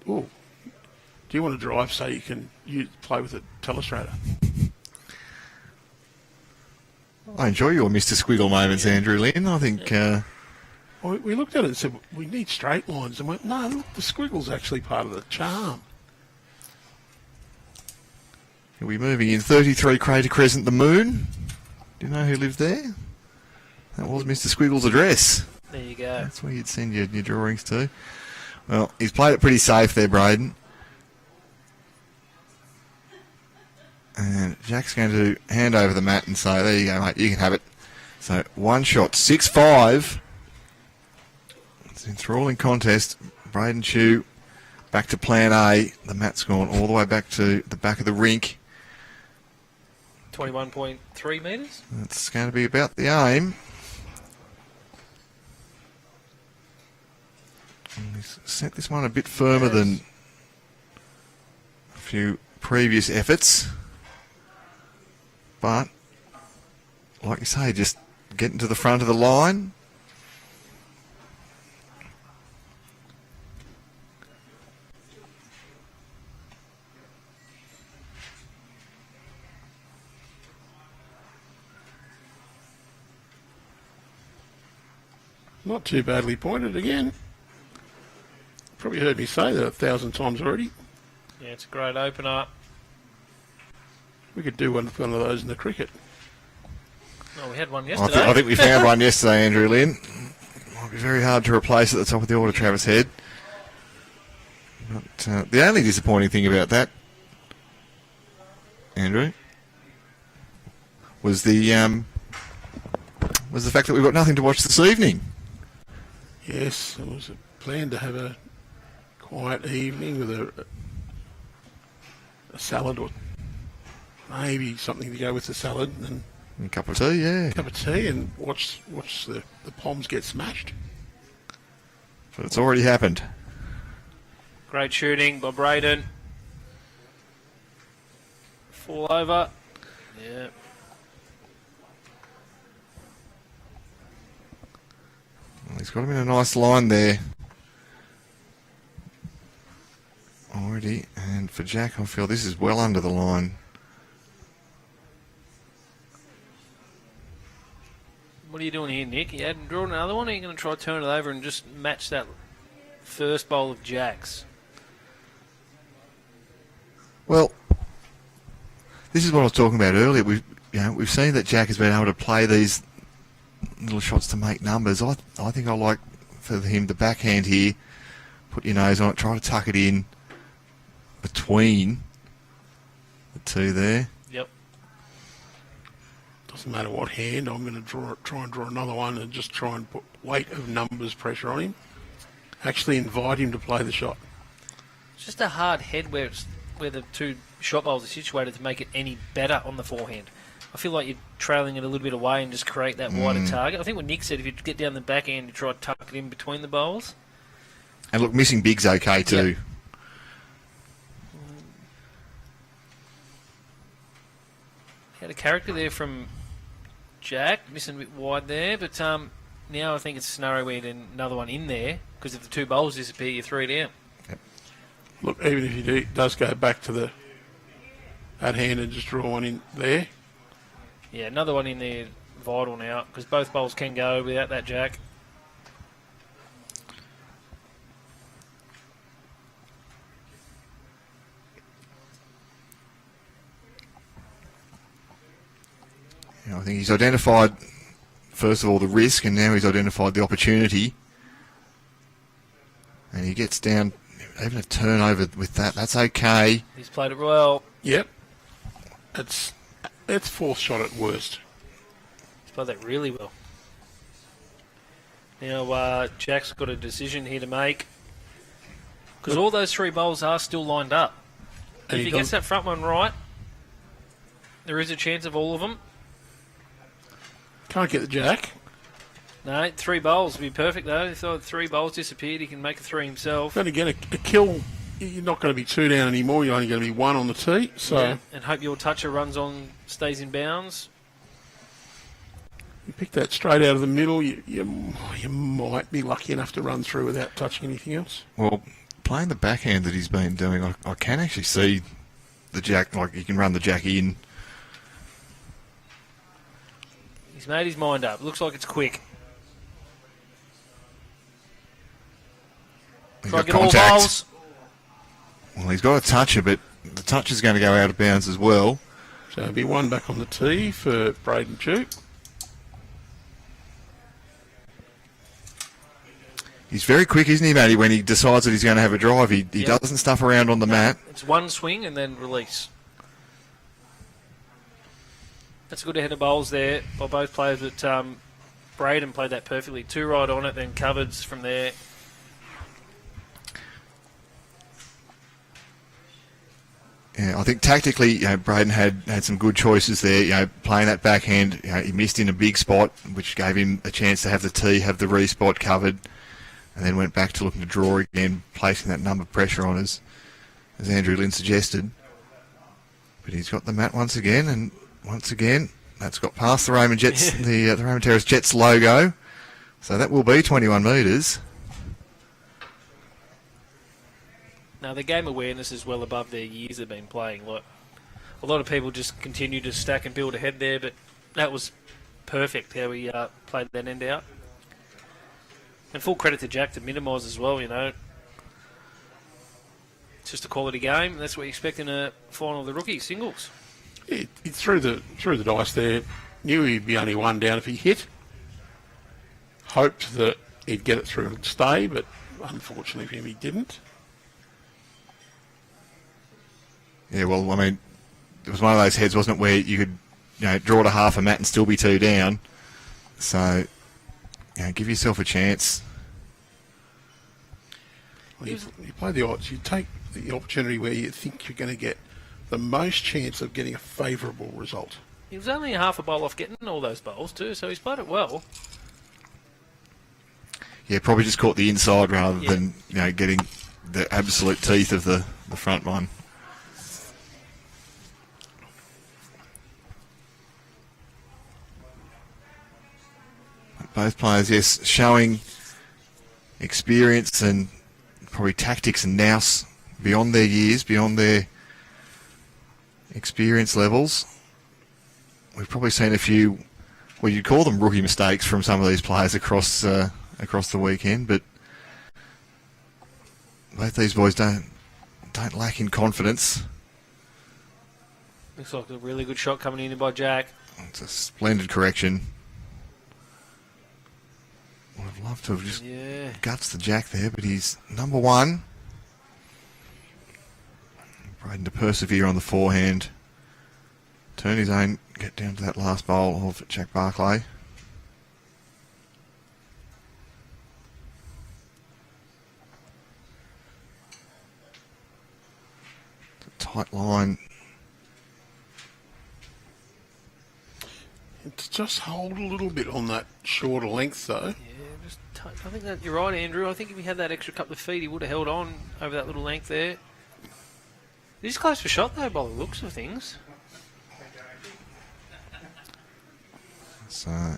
Ooh. Do you want to drive so you can play with a telestrator? I enjoy your Mr. Squiggle moments, Andrew Lynn. I think Well, we looked at it and said, we need straight lines. And went, no, look, the squiggle's actually part of the charm. we're moving in 33 Crater Crescent, the Moon. Do you know who lived there? That was Mr. Squiggle's address. There you go. That's where you'd send your drawings to. Well, he's played it pretty safe there, Braydon. And Jack's going to hand over the mat and say, there you go, mate, you can have it. So, one shot, 6-5. It's an enthralling contest. Braydon Chew back to plan A. The mat's gone all the way back to the back of the rink. 21.3 metres. That's going to be about the aim. And he's set this one a bit firmer than a few previous efforts. But, like you say, just getting to the front of the line. Not too badly pointed again. Probably heard me say that 1,000 times already. Yeah, it's a great opener. We could do one of those in the cricket. Oh, we had one I yesterday. think we found one yesterday, Andrew Lynn. Might be very hard to replace at the top of the order, Travis Head. But, the only disappointing thing about that, Andrew, was the fact that we've got nothing to watch this evening. Yes, it was a plan to have a quiet evening with a salad or maybe something to go with the salad and A cup of tea, yeah. a cup of tea and watch the Poms get smashed. But it's already happened. Great shooting by Braydon. Fall over. Yeah. Well, he's got him in a nice line there. Already. And for Jack, I feel this is well under the line. What are you doing here, Nick? You hadn't drawn another one, or are you going to try to turn it over and just match that first bowl of Jacks? Well, this is what I was talking about earlier. We've seen that Jack has been able to play these little shots to make numbers. I think I like for him to backhand here, put your nose on it, try to tuck it in between the two there. Yep. Doesn't matter what hand, I'm going to try and draw another one and just try and put weight of numbers pressure on him. Actually invite him to play the shot. It's just a hard head where the two shot bowls are situated to make it any better on the forehand. I feel like you're trailing it a little bit away and just create that wider target. I think what Nick said, if you get down the backhand, you try to tuck it in between the bowls. And look, missing big's okay too. Yep. Had a character there from Jack, missing a bit wide there, but now I think it's a scenario where you need another one in there, because if the two bowls disappear, you're 3 down. Look, even if he does go back to that hand and just draw one in there. Yeah, another one in there, vital now, because both bowls can go without that Jack. I think he's identified, first of all, the risk, and now he's identified the opportunity. And he gets down, even a turnover with that. That's okay. He's played it well. Yep. It's fourth shot at worst. He's played that really well. Now, Jack's got a decision here to make, because all those three bowls are still lined up. And If he gets that front one right, there is a chance of all of them. Can't get the Jack. No, 3 bowls would be perfect, though. If the 3 bowls disappeared, he can make a 3 himself. Then again, a kill, you're not going to be 2 down anymore. You're only going to be 1 on the tee. So Yeah, and hope your toucher runs on, stays in bounds. you pick that straight out of the middle. You might be lucky enough to run through without touching anything else. Well, playing the backhand that he's been doing, I can actually see the Jack, like he can run the Jack in. He's made his mind up. Looks like it's quick. He's Try got to get all contact. bowls. Well, he's got a toucher, but the toucher's going to go out of bounds as well. So it'll be 1 back on the tee for Braydon Duke. He's very quick, isn't he, Matty, when he decides that he's going to have a drive. He Yep. doesn't stuff around on the mat. It's one swing and then release. That's a good head of bowls there by both players, but Braydon played that perfectly. 2 right on it, then covered from there. Yeah, I think tactically, Braydon had some good choices there. Playing that backhand, he missed in a big spot, which gave him a chance to have the tee, have the re-spot covered, and then went back to looking to draw again, placing that number pressure on as Andrew Lynn suggested. But he's got the mat once again, and once again, that's got past the Raymond Jets, the Raymond Terrace Jets logo. So that will be 21 metres. Now, the game awareness is well above their years they've been playing. Like, a lot of people just continue to stack and build ahead there, but that was perfect how he played that end out. And full credit to Jack to minimise as well, It's just a quality game, and that's what you expect in a final of the rookie singles. He threw the dice there. Knew he'd be only 1 down if he hit. Hoped that he'd get it through and stay, but unfortunately for him, he didn't. Yeah, well, I mean, it was one of those heads, wasn't it, where you could, draw to half a mat and still be 2 down. So, give yourself a chance. Well, you play the odds. You take the opportunity where you think you're going to get the most chance of getting a favourable result. He was only half a bowl off getting all those bowls too, so he's played it well. Yeah, probably just caught the inside rather than getting the absolute teeth of the front one. Both players, yes, showing experience and probably tactics and nous beyond their years, beyond their experience levels. We've probably seen a few, well, you'd call them rookie mistakes from some of these players across the weekend, but both these boys don't lack in confidence. Looks like a really good shot coming in by Jack. It's a splendid correction. Would have loved to have just guts the Jack there, but he's number one. Braydon to persevere on the forehand. Turn his own, get down to that last bowl of Jack Barclay. Tight line. To just hold a little bit on that shorter length, though. I think that you're right, Andrew. I think if he had that extra couple of feet, he would have held on over that little length there. He's close for shot, though, by the looks of things. So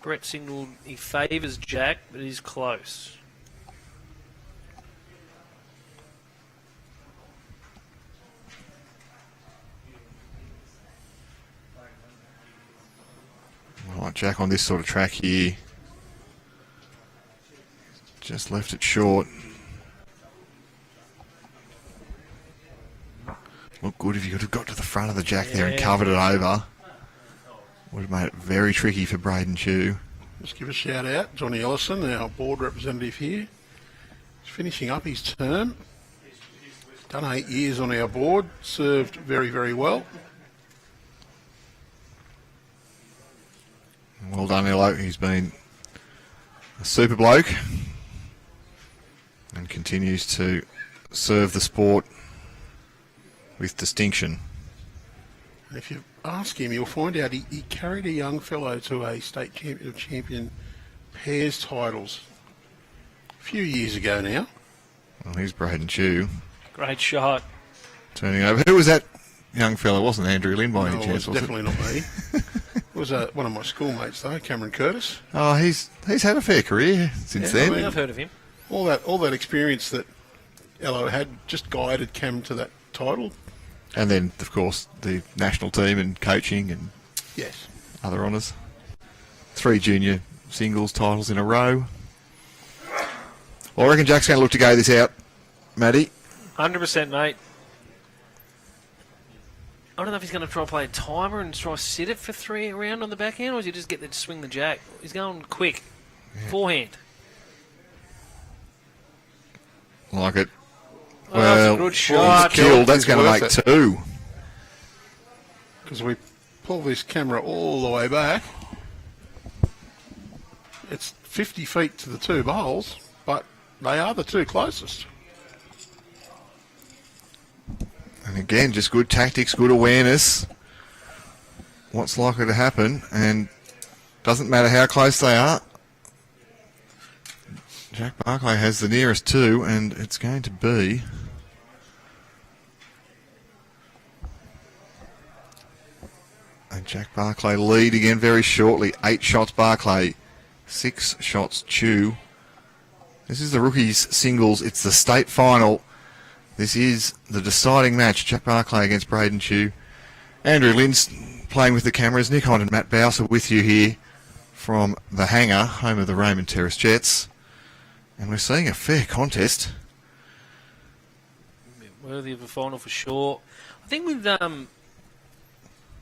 Brett signalled he favours Jack, but he's close. Right, Jack on this sort of track here. Just left it short. Look good if you could have got to the front of the Jack there and covered it over. Would have made it very tricky for Braydon Chew. Just give a shout out, Johnny Ellison, our board representative here. He's finishing up his term. Done 8 years on our board, served very, very well. Well done, Ello. He's been a super bloke and continues to serve the sport with distinction. And if you ask him, you'll find out he carried a young fellow to a state champion pairs titles a few years ago now. Well, here's Braydon Chew. Great shot. Turning over. Who was that young fellow? It wasn't Andrew Lynn by No, any chance, it was was definitely not me. It was one of my schoolmates, though, Cameron Curtis. Oh, he's had a fair career since then. I've heard of him. All that experience that Ello had just guided Cam to that title. And then, of course, the national team and coaching and Yes. other honours. 3 junior singles titles in a row. Well, I reckon Jack's going to look to go this out, Matty. 100%, mate. I don't know if he's going to try to play a timer and try to sit it for 3 around on the backhand, or is he just get there to swing the Jack? He's going quick. Yeah. Forehand. Like it. Oh, that's a good shot. Killed. That's going to make 2. Because we pull this camera all the way back. It's 50 feet to the 2 bowls, but they are the 2 closest. And again, just good tactics, good awareness. What's likely to happen, and doesn't matter how close they are. Jack Barclay has the nearest 2, and it's going to be and Jack Barclay lead again very shortly. 8 shots Barclay, 6 shots Chew. This is the rookies singles. It's the state final. This is the deciding match. Jack Barclay against Braydon Chew. Andrew Lynn's playing with the cameras. Nick Hunt and Matt Bowse are with you here from the hangar, home of the Raymond Terrace Jets. And we're seeing a fair contest. Worthy of a final for sure. I think with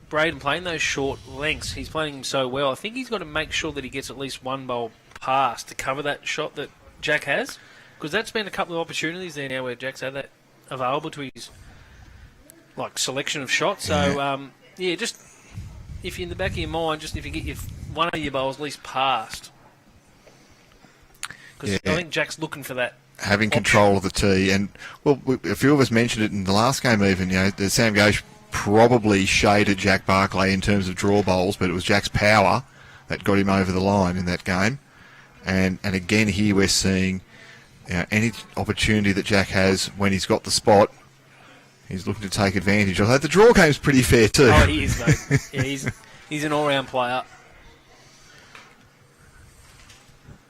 Braydon playing those short lengths, he's playing him so well. I think he's got to make sure that he gets at least 1 bowl pass to cover that shot that Jack has. Because that's been a couple of opportunities there now where Jack's had that available to his like selection of shots. So just if you're in the back of your mind, just if you get one of your bowls at least passed, because I think Jack's looking for that. Having control of the tee, and a few of us mentioned it in the last game. Even that Sam Ghosh probably shaded Jack Barclay in terms of draw bowls, but it was Jack's power that got him over the line in that game. And again here we're seeing any opportunity that Jack has when he's got the spot, he's looking to take advantage of. The draw game's pretty fair too. Oh, he is, mate. Yeah, he's an all-round player.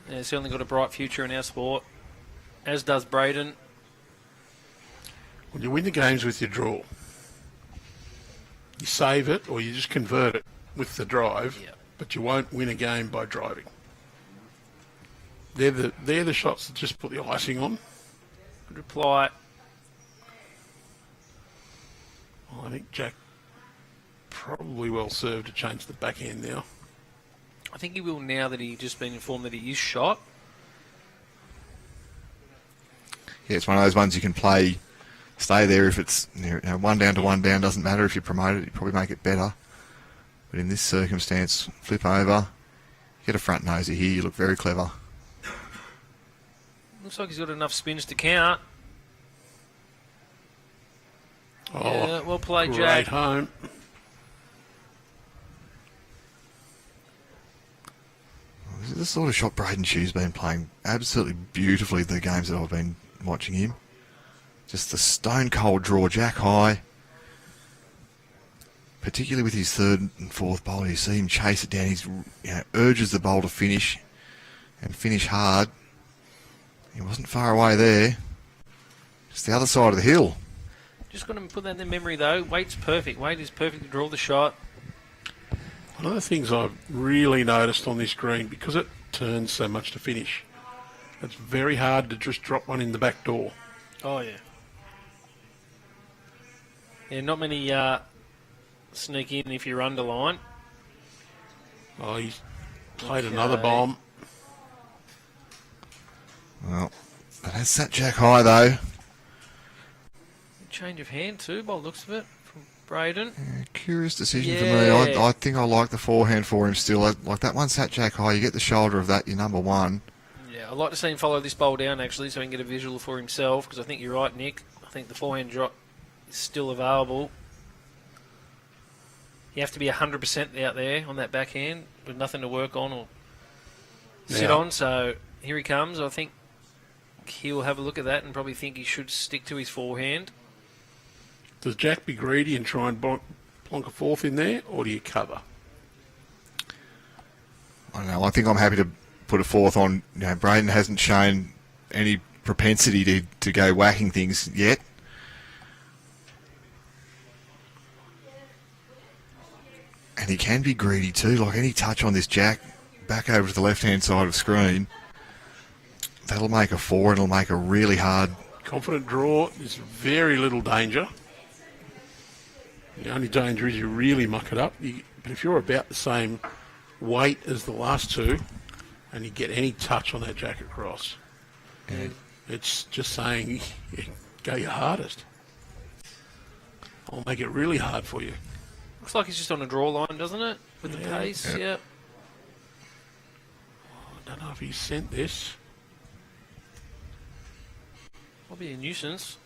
Yeah, certainly got a bright future in our sport, as does Braydon. When you win the games with your draw, you save it or you just convert it with the drive, but you won't win a game by driving. They're the shots that just put the icing on. Good reply. Well, I think Jack probably well served to change the backhand now. I think he will now that he's just been informed that he is shot. Yeah, it's one of those ones you can play, stay there if it's one down to one down, doesn't matter if you promote it, you probably make it better. But in this circumstance, flip over, get a front noser here, you look very clever. Looks like he's got enough spins to count. Yeah, well played, Jack. Great home. This is the sort of shot Braydon Shue's been playing absolutely beautifully the games that I've been watching him. Just the stone cold draw, Jack high. Particularly with his third and fourth bowl, you see him chase it down. He urges the bowl to finish and finish hard. He wasn't far away there. Just the other side of the hill. Just got to put that in memory though. Wade's perfect. Wade is perfect to draw the shot. One of the things I've really noticed on this green, because it turns so much to finish, it's very hard to just drop one in the back door. Oh, yeah. Yeah, not many sneak in if you're underline. Oh, he's played another bomb. Well, it has sat Jack high though. Change of hand too, by the looks of it, from Braydon. Yeah, curious decision for me. I think I like the forehand for him still. Like that one sat Jack high. You get the shoulder of that, you're number one. Yeah, I'd like to see him follow this bowl down actually, so he can get a visual for himself. Because I think you're right, Nick. I think the forehand drop is still available. You have to be 100% out there on that backhand with nothing to work on or sit on. So here he comes. I think he'll have a look at that and probably think he should stick to his forehand. Does Jack be greedy and try and plonk a fourth in there, or do you cover? I don't know. I think I'm happy to put a fourth on. Braydon hasn't shown any propensity to go whacking things yet. And he can be greedy too. Like any touch on this Jack, back over to the left-hand side of the screen, that'll make a four and it'll make a really hard... Confident draw. There's very little danger. The only danger is you really muck it up. But if you're about the same weight as the last two and you get any touch on that Jack across, it's just saying go your hardest. I'll make it really hard for you. Looks like he's just on a draw line, doesn't it? With the pace, yeah. I don't know if he sent this. Might be a nuisance.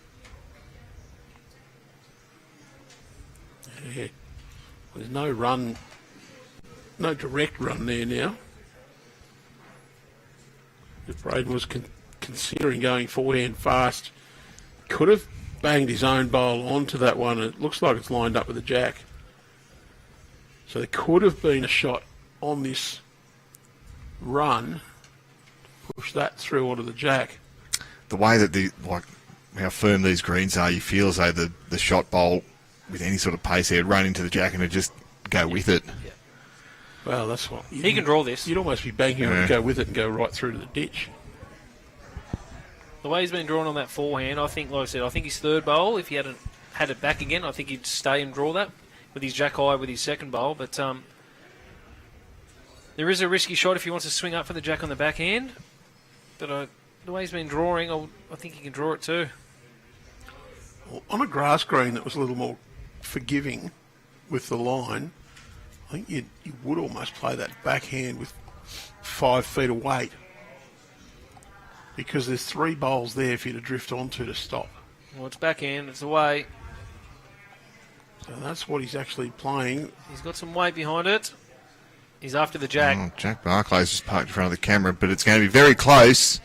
Yeah. There's no run, no direct run there now. If Braydon was considering going forehand fast, could have banged his own bowl onto that one. It looks like it's lined up with a Jack. So there could have been a shot on this run, push that through onto the Jack. The way that how firm these greens are, you feel as though the shot bowl with any sort of pace there would run into the Jack and it'd just go with it. Yeah. Well, that's what... He can draw this. You'd almost be banking on it to go with it and go right through to the ditch. The way he's been drawn on that forehand, I think, like I said, I think his third bowl, if he hadn't had it back again, I think he'd stay and draw that with his Jack high with his second bowl. But there is a risky shot if he wants to swing up for the Jack on the backhand. But the way he's been drawing, I think he can draw it too. Well, on a grass green that was a little more forgiving with the line, I think you would almost play that backhand with 5 feet of weight, because there's 3 bowls there for you to drift onto to stop. Well, it's backhand, it's away. So that's what he's actually playing. He's got some weight behind it. He's after the jack. Oh, Jack Barclay's just parked in front of the camera, but it's going to be very close.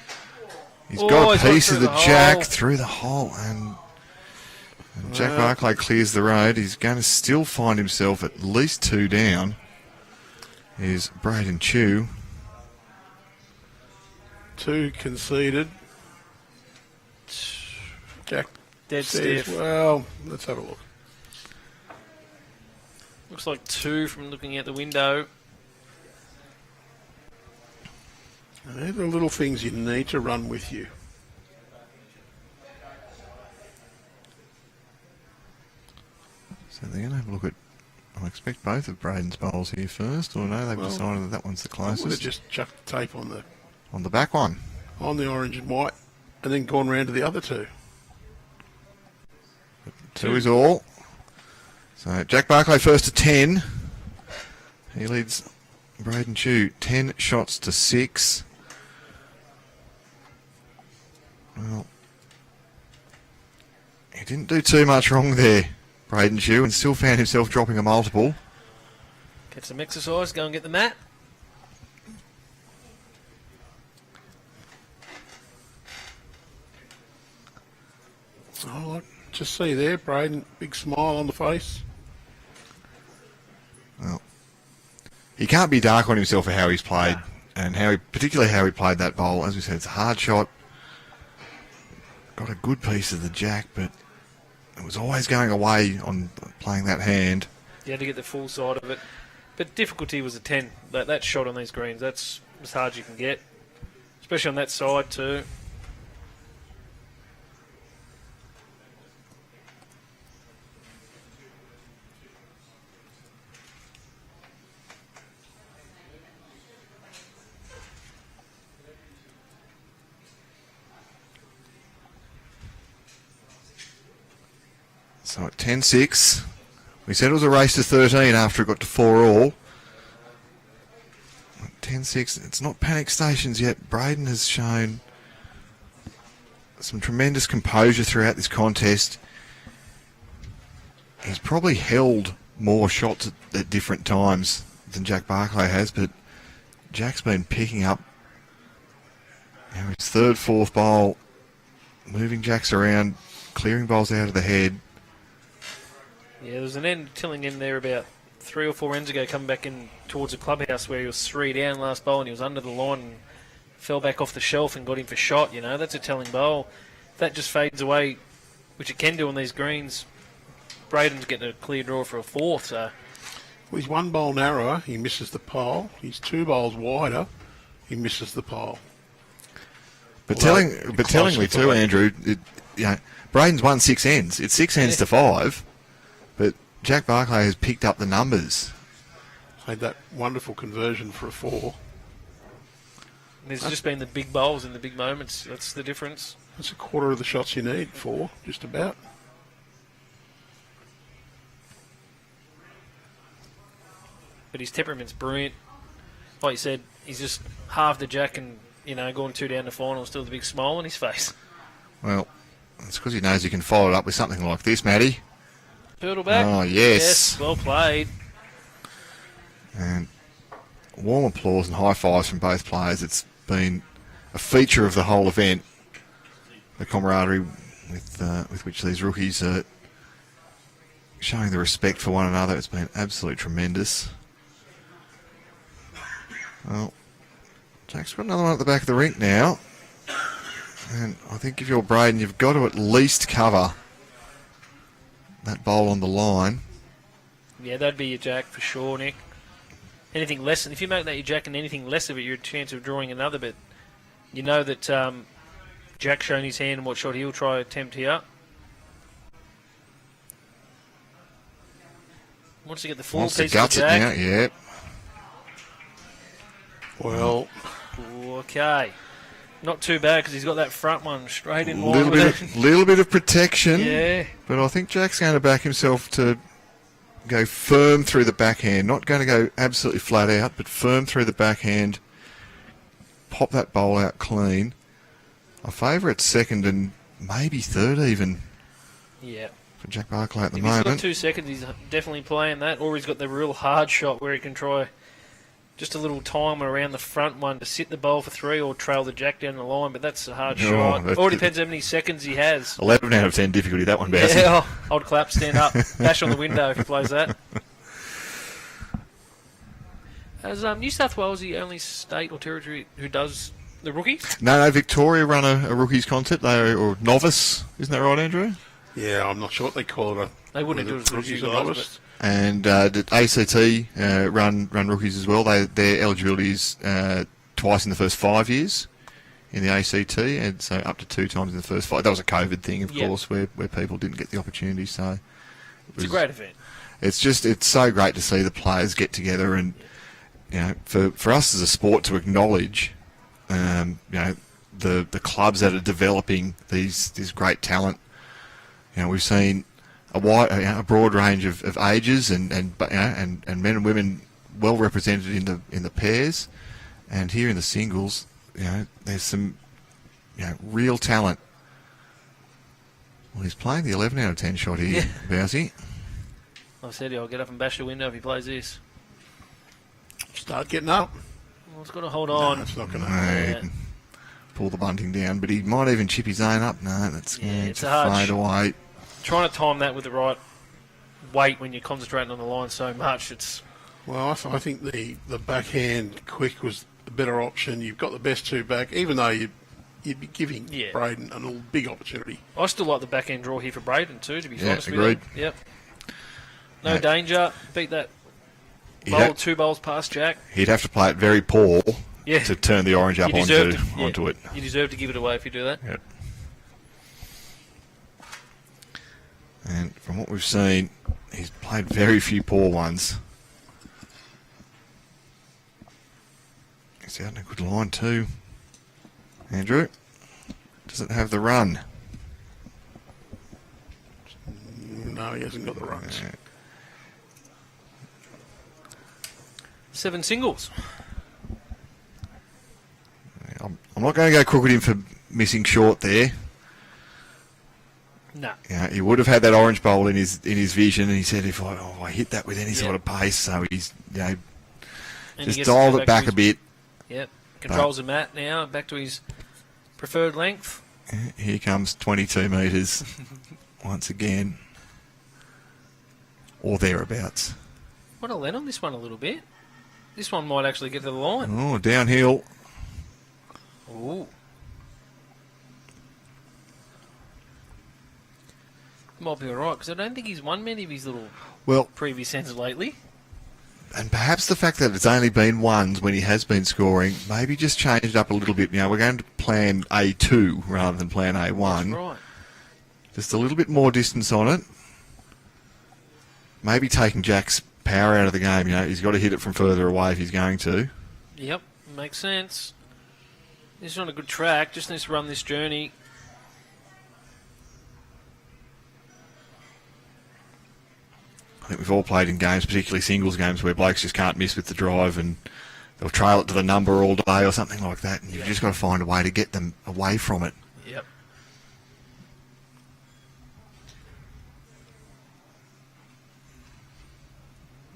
He's got a piece of the jack through the hole, and Jack Barclay clears the road. He's going to still find himself at least 2 down. Here's Braydon Chew. 2 conceded. Jack Dead says, stiff. well, let's have a look. Looks like 2 from looking out the window. They're the little things you need to run with you. So they're going to have a look at, I expect both of Braydon's bowls here first, or no, they've decided that that one's the I would have closest. just chucked tape on On the back one. the orange and white, and then gone round to the other 2. 2 is all. So Jack Barclay first to 10. He leads Braydon Chew 10 shots to 6. Well, he didn't do too much wrong there, Braydon Chew, and still found himself dropping a multiple. Get some exercise, go and get the mat. Oh, look, just see there, Braydon, big smile on the face. Well, he can't be dark on himself for how he's played, and particularly how he played that bowl. As we said, it's a hard shot. Got a good piece of the jack, but it was always going away on playing that hand. You had to get the full side of it. But difficulty was a 10. That shot on these greens, that's as hard as you can get. Especially on that side too. So at 10-6, we said it was a race to 13 after it got to 4 all. At 10-6, it's not panic stations yet. Braydon has shown some tremendous composure throughout this contest. He's probably held more shots at different times than Jack Barclay has, but Jack's been picking up his 3rd, 4th bowl, moving Jacks around, clearing bowls out of the head. Yeah, there was an end tilling in there about 3 or 4 ends ago, coming back in towards the clubhouse where he was 3 down last bowl and he was under the line and fell back off the shelf and got him for shot. You know, that's a telling bowl. If that just fades away, which it can do on these greens, Braydon's getting a clear draw for a 4th. So. Well, he's 1 bowl narrower, he misses the pole. He's 2 bowls wider, he misses the pole. But tellingly too, Andrew, Braydon's won 6 ends. It's 6 ends to 5. But Jack Barclay has picked up the numbers. Made that wonderful conversion for a 4. There's just been the big bowls in the big moments. That's the difference. That's a quarter of the shots you need, 4, just about. But his temperament's brilliant. Like you said, he's just halved the jack and, going 2 down the final, still with a big smile on his face. Well, it's because he knows he can follow it up with something like this, Matty. Turtle back. Oh, yes. Well played. And warm applause and high fives from both players. It's been a feature of the whole event, the camaraderie with which these rookies are showing the respect for one another. It's been absolutely tremendous. Well, Jack's got another one at the back of the rink now. And I think if you're Braydon, you've got to at least cover that bowl on the line. Yeah, that'd be your jack for sure, Nick. Anything less, if you make that your jack and anything less of it, you're a chance of drawing another. But you know that Jack's shown his hand and what shot he'll try to attempt here. Wants to get the full Wants to piece of guts the it jack. now, yeah. Well, okay. Not too bad because he's got that front one straight in line. Little bit of protection. Yeah. But I think Jack's going to back himself to go firm through the backhand. Not going to go absolutely flat out, but firm through the backhand. Pop that bowl out clean. I favour it second and maybe third even Yeah. for Jack Barclay at the If he's got moment. 2 seconds, he's definitely playing that, or he's got the real hard shot where he can try just a little time around the front one to sit the bowl for 3 or trail the jack down the line, but that's a hard shot. that's- Or it depends how many seconds he has. 11 out of 10 difficulty, that one, Bassy. Yeah, old clap, stand up, bash on the window if he plays that. Is New South Wales the only state or territory who does the rookies? No, Victoria run a rookies concept, or novice, isn't that right, Andrew? Yeah, I'm not sure what they call it. They wouldn't do it as good as you Rookies or guys, novice. And the ACT run rookies as well. Their eligibility is twice in the first 5 years in the ACT, and so up to 2 times in the first 5. That was a COVID thing, of course, where people didn't get the opportunity. So it's a great event. It's so great to see the players get together, and for us as a sport to acknowledge, the clubs that are developing this great talent. We've seen a broad range of ages and men and women well represented in the pairs, and here in the singles, there's some real talent. Well, he's playing the 11 out of 10 shot here, Bousy. I said I'll get up and bash the window if he plays this. Start getting up. Well, it's got to hold on. No, it's not going to. Yeah. Pull the bunting down, but he might even chip his own up. No, that's going it's to a hard fade away. Trying to time that with the right weight when you're concentrating on the line so much, it's... Well, I think the backhand quick was the better option. You've got the best 2 back, even though you'd be giving Braydon a big opportunity. I still like the backhand draw here for Braydon too, to be honest agreed. with you. Yep. No danger. Beat that bowl, 2 bowls past Jack. He'd have to play it very poor to turn the orange up onto it. You deserve to give it away if you do that. Yep. And from what we've seen, he's played very few poor ones. He's out in a good line too. Andrew, does it have the run? No, he hasn't got the runs. 7 singles. I'm not going to go crooked him for missing short there. No. He would have had that orange bowl in his vision, and he said, "If I hit that with any sort of pace," so he's just dialed it back a bit. Yep. Controls the mat now, back to his preferred length. Here comes 22 metres once again, or thereabouts. Want to let on this one a little bit. This one might actually get to the line. Oh, downhill. Ooh. Might be alright, because I don't think he's won many of his little previous centres lately. And perhaps the fact that it's only been ones when he has been scoring, maybe just changed it up a little bit. We're going to plan A2 rather than plan A1. That's right. Just a little bit more distance on it. Maybe taking Jack's power out of the game. He's got to hit it from further away if he's going to. Yep, makes sense. This is on a good track, just needs to run this journey. I think we've all played in games, particularly singles games, where blokes just can't miss with the drive and they'll trail it to the number all day or something like that, and you've just got to find a way to get them away from it. Yep.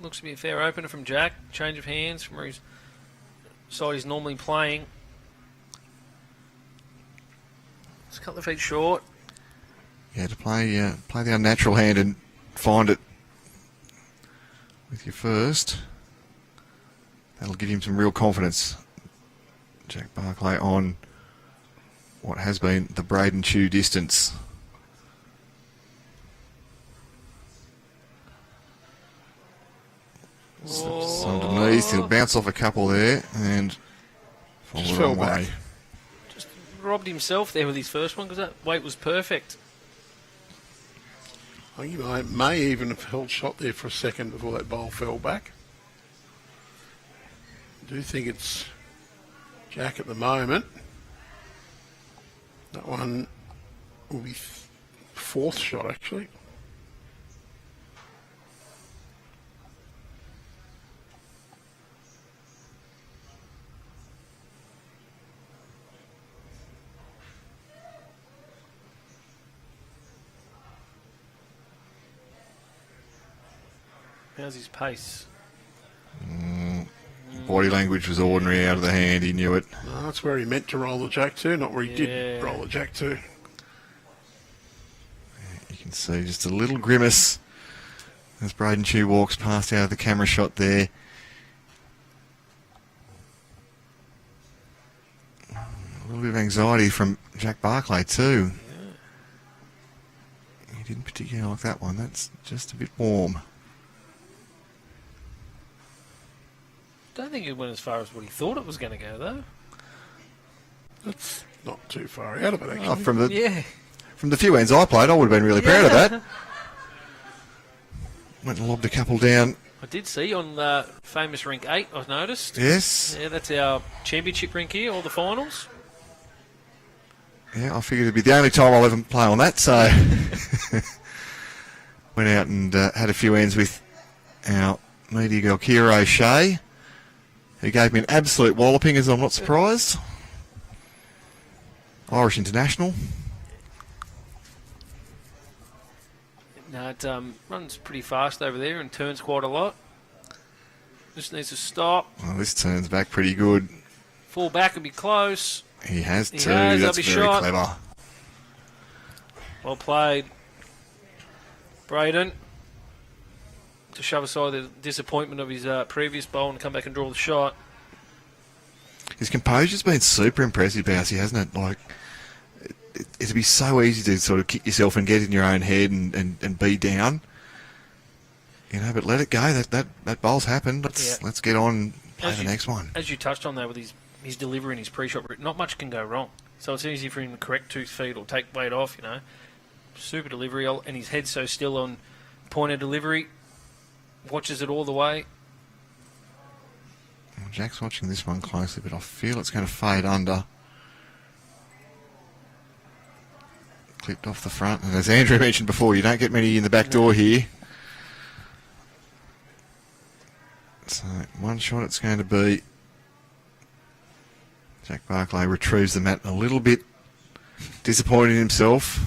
Looks to be a fair opener from Jack. Change of hands from where his side he's normally playing. It's a couple of feet short. Yeah, to play the unnatural hand and find it with your first. That'll give him some real confidence. Jack Barclay on what has been the Braydon Chew distance. It's underneath. He'll bounce off a couple there and fall the wrong way. Just robbed himself there with his first one because that weight was perfect. I think he may even have held shot there for a second before that bowl fell back. I do think it's Jack at the moment. That one will be 4th shot, actually. How's his pace? Body language was ordinary, out of the hand. He knew it. No, that's where he meant to roll the jack to, not where he did roll the jack to. You can see just a little grimace as Braydon Chew walks past out of the camera shot there. A little bit of anxiety from Jack Barclay too. He didn't particularly like that one. That's just a bit warm. Don't think it went as far as what he thought it was going to go, though. That's not too far out of it, actually. Oh, from the few ends I played, I would have been really proud of that. Went and lobbed a couple down. I did see on famous rink 8, I've noticed. Yes. Yeah, that's our championship rink here, all the finals. Yeah, I figured it'd be the only time I'll ever play on that, so went out and had a few ends with our media girl Cowra O'Shea, who gave me an absolute walloping, as I'm not surprised. Irish international. No, it runs pretty fast over there and turns quite a lot. Just needs to stop. Well, this turns back pretty good. Fall back and be close. He has too. That's That's very shot. clever. Well played, Braydon. To shove aside the disappointment of his previous bowl and come back and draw the shot. His composure's been super impressive, Bousey, hasn't it? Like, it'd be so easy to sort of kick yourself and get in your own head and be down. You know, but let it go. That bowl's happened. Let's get on and play the next one. As you touched on there with his delivery and his pre-shot, not much can go wrong. So it's easy for him to correct 2 feet or take weight off, you know. Super delivery, and his head's so still on point of delivery. Watches it all the way. Well, Jack's watching this one closely, but I feel it's going to fade under. Clipped off the front, and as Andrew mentioned before, you don't get many in the back door here. So one shot it's going to be. Jack Barclay retrieves the mat a little bit, disappointed in himself.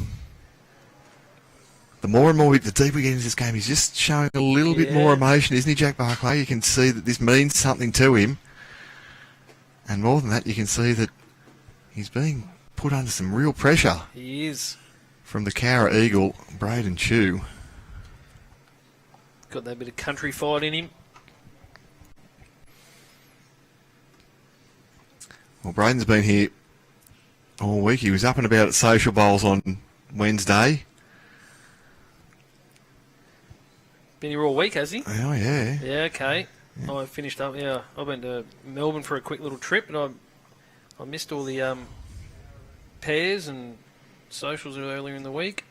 The more and more, the deeper we get into this game, he's just showing a little bit more emotion, isn't he, Jack Barclay? You can see that this means something to him. And more than that, you can see that he's being put under some real pressure. He is. From the Cowra Eagle, Braydon Chew. Got that bit of country fight in him. Well, Braydon's been here all week. He was up and about at social bowls on Wednesday. Been here all week, has he? Oh, yeah. Yeah, okay. Yeah. I finished up, I went to Melbourne for a quick little trip, and I missed all the pairs and socials earlier in the week.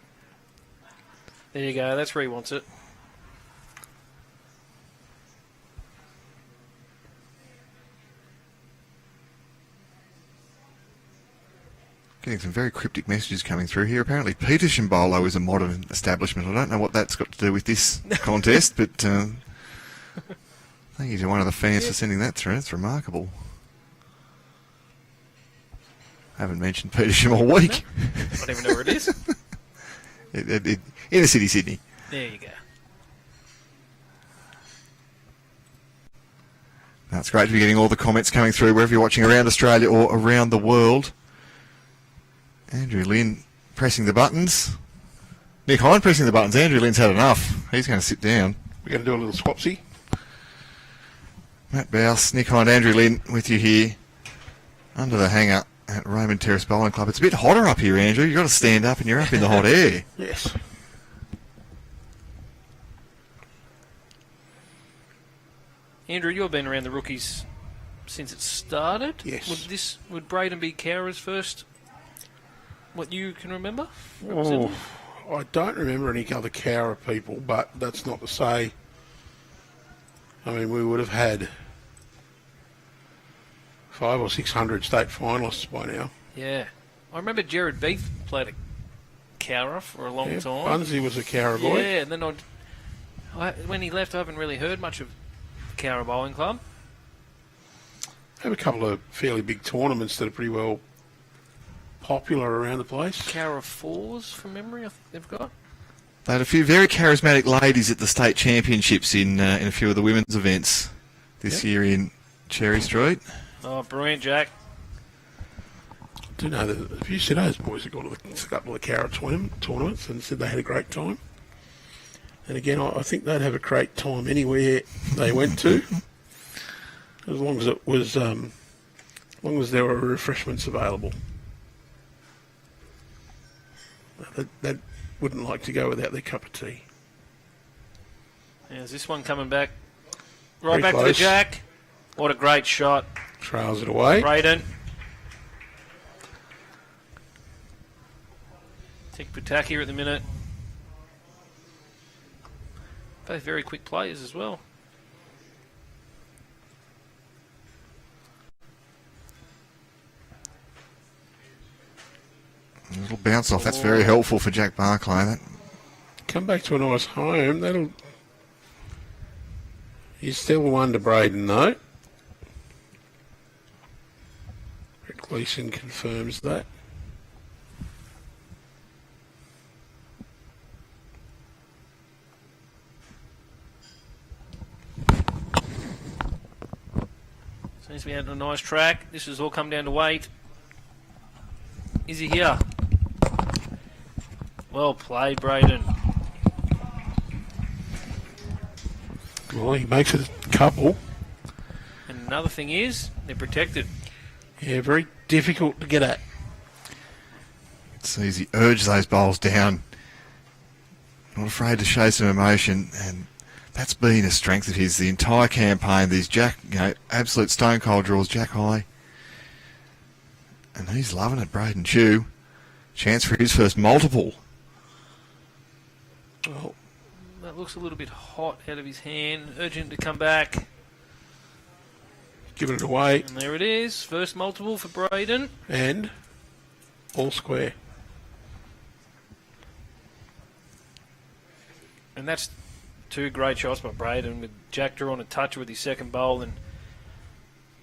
There you go, that's where he wants it. Getting some very cryptic messages coming through here. Apparently Petersham Bolo is a modern establishment. I don't know what that's got to do with this contest, but thank you to one of the fans for sending that through. It's remarkable. I haven't mentioned Petersham all week. No, I don't even know where it is. Inner city Sydney. There you go. Now, it's great to be getting all the comments coming through wherever you're watching around Australia or around the world. Andrew Lynn pressing the buttons. Nick Hine pressing the buttons. Andrew Lynn's had enough. He's going to sit down. We're going to do a little swapsy. Matt Bouse, Nick Hine, Andrew Lynn with you here under the hanger at Raymond Terrace Bowling Club. It's a bit hotter up here, Andrew. You've got to stand up and you're up in the hot air. Yes. Andrew, you've been around the rookies since it started. Yes. Would Braydon be Cowra's first? What you can remember? Oh, I don't remember any other Cowra people, but that's not to say. I mean, we would have had 500 or 600 state finalists by now. Yeah. I remember Jared Beath played at Cowra for a long time. Bunsey was a Cowra boy. Yeah, and then when he left, I haven't really heard much of Cowra Bowling Club. Have a couple of fairly big tournaments that are pretty well popular around the place. Cowra Fours, from memory, I think they've got. They had a few very charismatic ladies at the state championships in a few of the women's events this year in Cherry Street. Oh, brilliant, Jack. I do know that a few Siddos boys have gone to a couple of the Cowra tournaments and said they had a great time. And again, I think they'd have a great time anywhere they went to, as long as it was, as long as there were refreshments available. They wouldn't like to go without their cup of tea. There's this one coming back. Right Very back to the close. Jack. What a great shot. Trails it away. Braydon. Tick-for-tack here at the minute. Both very quick players as well. A little bounce off. That's very helpful for Jack Barclay. That Come back to a nice home. That'll. He's still one to Braydon though. Rick Gleeson confirms that. Seems to be out on a nice track. This has all come down to weight. Is he here? Well played, Braydon. Well, he makes it a couple. And another thing is, they're protected. Yeah, very difficult to get at. it's easy. Urge those bowls down. Not afraid to show some emotion, and that's been a strength of his the entire campaign. These Jack, absolute stone cold draws, Jack high. And he's loving it, Braydon Chew. Chance for his first multiple. Well, That looks a little bit hot out of his hand. Urgent to come back. giving it away. And there it is. First multiple for Braydon. And all square. And that's two great shots by Braydon, with Jack drawing a touch with his second bowl, and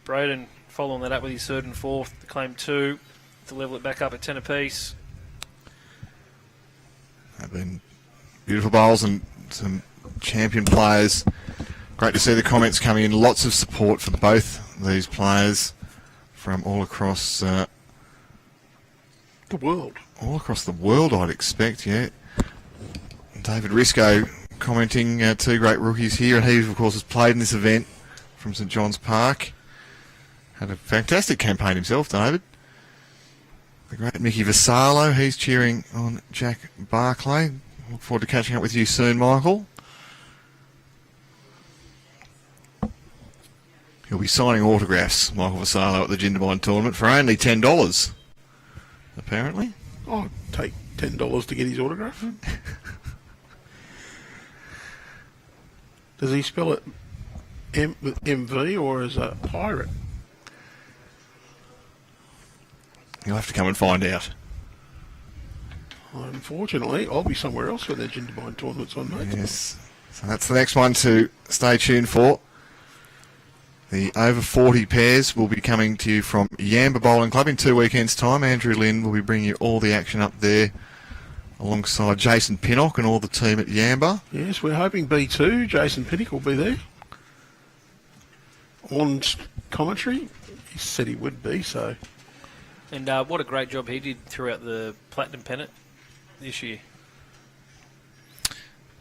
Braydon following that up with his third and fourth to claim two to level it back up at 10 apiece. They've been beautiful bowls and some champion players. Great to see the comments coming in. Lots of support for both these players from all across The world. I'd expect, yeah. David Risco commenting, two great rookies here, and he, of course, has played in this event from St John's Park. Had a fantastic campaign himself, David. The great Mickey Vassallo, he's cheering on Jack Barclay. Look forward to catching up with you soon, Michael. He'll be signing autographs, Michael Vassallo, at the Jindabyne tournament for only $10, apparently. I'll take $10 to get his autograph. Does he spell it with MV or as a pirate? You'll have to come and find out. Unfortunately, I'll be somewhere else when the Jindabyne tournament's on, mate. Yes. So that's the next one to stay tuned for. The over 40 pairs will be coming to you from Yamba Bowling Club in 2 weekends' time. Andrew Lynn will be bringing you all the action up there alongside Jason Pinnock and all the team at Yamba. Yes, we're hoping B2, Jason Pinnock, will be there. On commentary, he said he would be, so... And what a great job he did throughout the Platinum Pennant this year.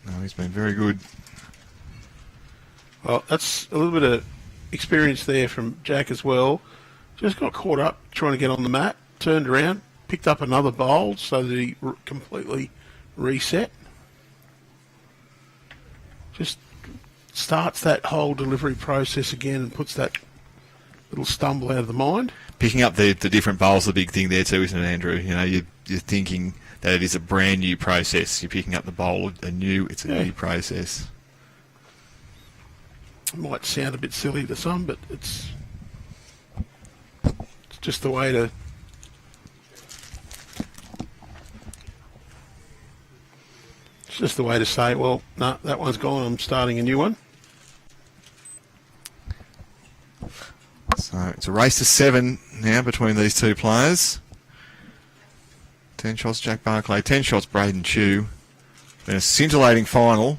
No, he's been very good. Well, that's a little bit of experience there from Jack as well. Just got caught up trying to get on the mat, turned around, picked up another bowl so that he completely reset. Just starts that whole delivery process again and puts that little stumble out of the mind. Picking up the different bowls is a big thing there too, isn't it, Andrew? You're thinking that it is a brand new process. You're picking up the bowl anew. It's a new process. It might sound a bit silly to some, but it's just the way to... It's just the way to say, well, no, that one's gone, I'm starting a new one. So it's a race to 7 now between these two players. 10 shots Jack Barclay, 10 shots Braydon Chew. Been a scintillating final.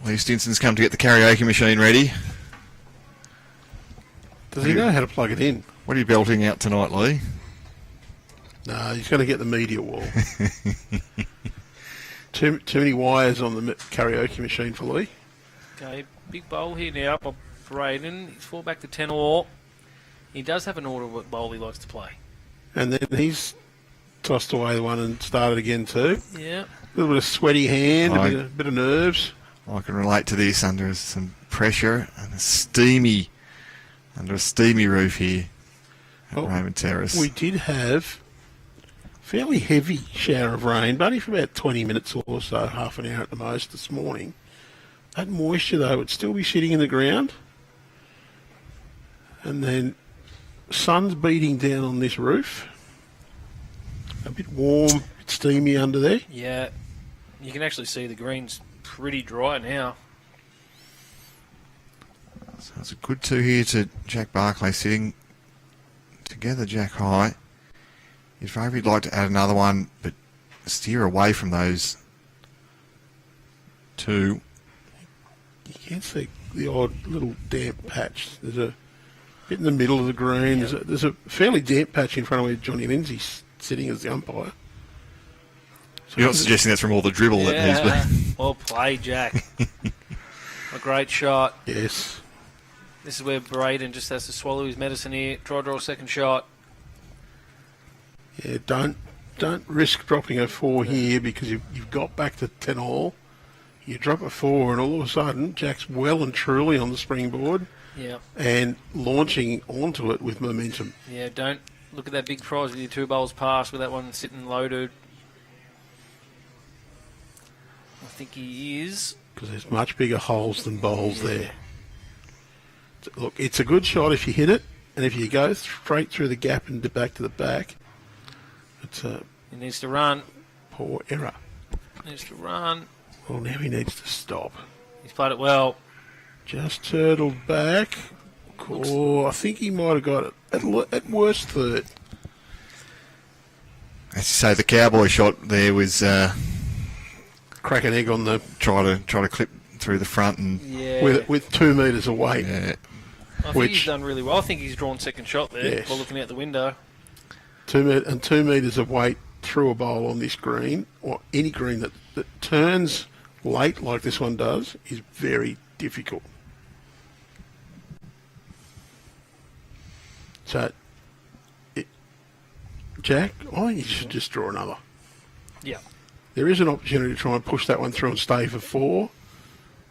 Lee Stinson's come to get the karaoke machine ready. Does he know how to plug it in? What are you belting out tonight, Lee? No, he's going to get the media wall. Too many wires on the karaoke machine for Lee. Okay, big bowl here now by Braydon. He's fall back to 10 all. He does have an order of what bowl he likes to play. And then he's tossed away the one and started again too. Yeah. A little bit of sweaty hand, a bit of nerves. I can relate to this under some pressure and under a steamy roof here at Raymond Terrace. We did have fairly heavy shower of rain, but only for about 20 minutes or so, half an hour at the most this morning. That moisture, though, would still be sitting in the ground. And then sun's beating down on this roof. A bit warm, a bit steamy under there. Yeah. You can actually see the green's pretty dry now. So it's a good two here to Jack Barclay sitting together, Jack high. If you'd like to add another one, but steer away from those two. You can see the odd little damp patch. There's a bit in the middle of the green. Yep. There's a fairly damp patch in front of where Johnny Lindsay's sitting as the umpire. So You're not suggesting that's from all the dribble that he's been. Well played, Jack. A great shot. Yes. This is where Braydon just has to swallow his medicine here. Try to draw a second shot. Yeah, don't risk dropping a 4 here because you've got back to 10 all. You drop a 4 and all of a sudden Jack's well and truly on the springboard. Yeah. And launching onto it with momentum. Yeah, don't look at that big prize with your 2 bowls past with that one sitting loaded. I think he is. Because there's much bigger holes than bowls there. Look, it's a good shot if you hit it, and if you go straight through the gap and back to the back, it's a He needs to run. poor error. Needs to run. Well, now he needs to stop. He's played it well. Just turtled back. Oh, I think he might have got it at worst third. As you say, the cowboy shot there was Crack an egg on the try to clip through the front and Yeah. with 2 metres of weight. yeah, I think he's done really well. I think he's drawn second shot there Yes. while looking out the window. 2 metres of weight through a bowl on this green, or any green that turns late like this one does, is very difficult. So, Jack, I think you should just draw another. Yeah. There is an opportunity to try and push that one through and stay for 4,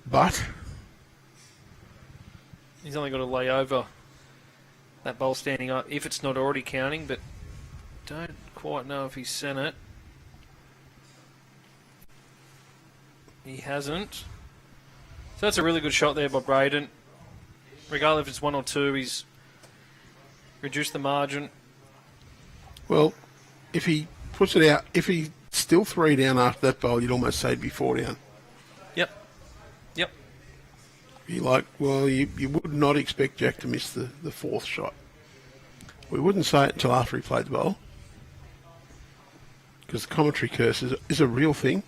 but He's only got to lay over that bowl standing up if it's not already counting, but don't quite know if he's sent it. He hasn't. So that's a really good shot there by Braydon. Regardless if it's 1 or 2, he's reduced the margin. well, if he puts it out, if he's still 3 down after that bowl, you'd almost say it'd be 4 down. Yep. Yep. You would not expect Jack to miss the 4th shot. We wouldn't say it until after he played the bowl, because the commentary curse is a real thing.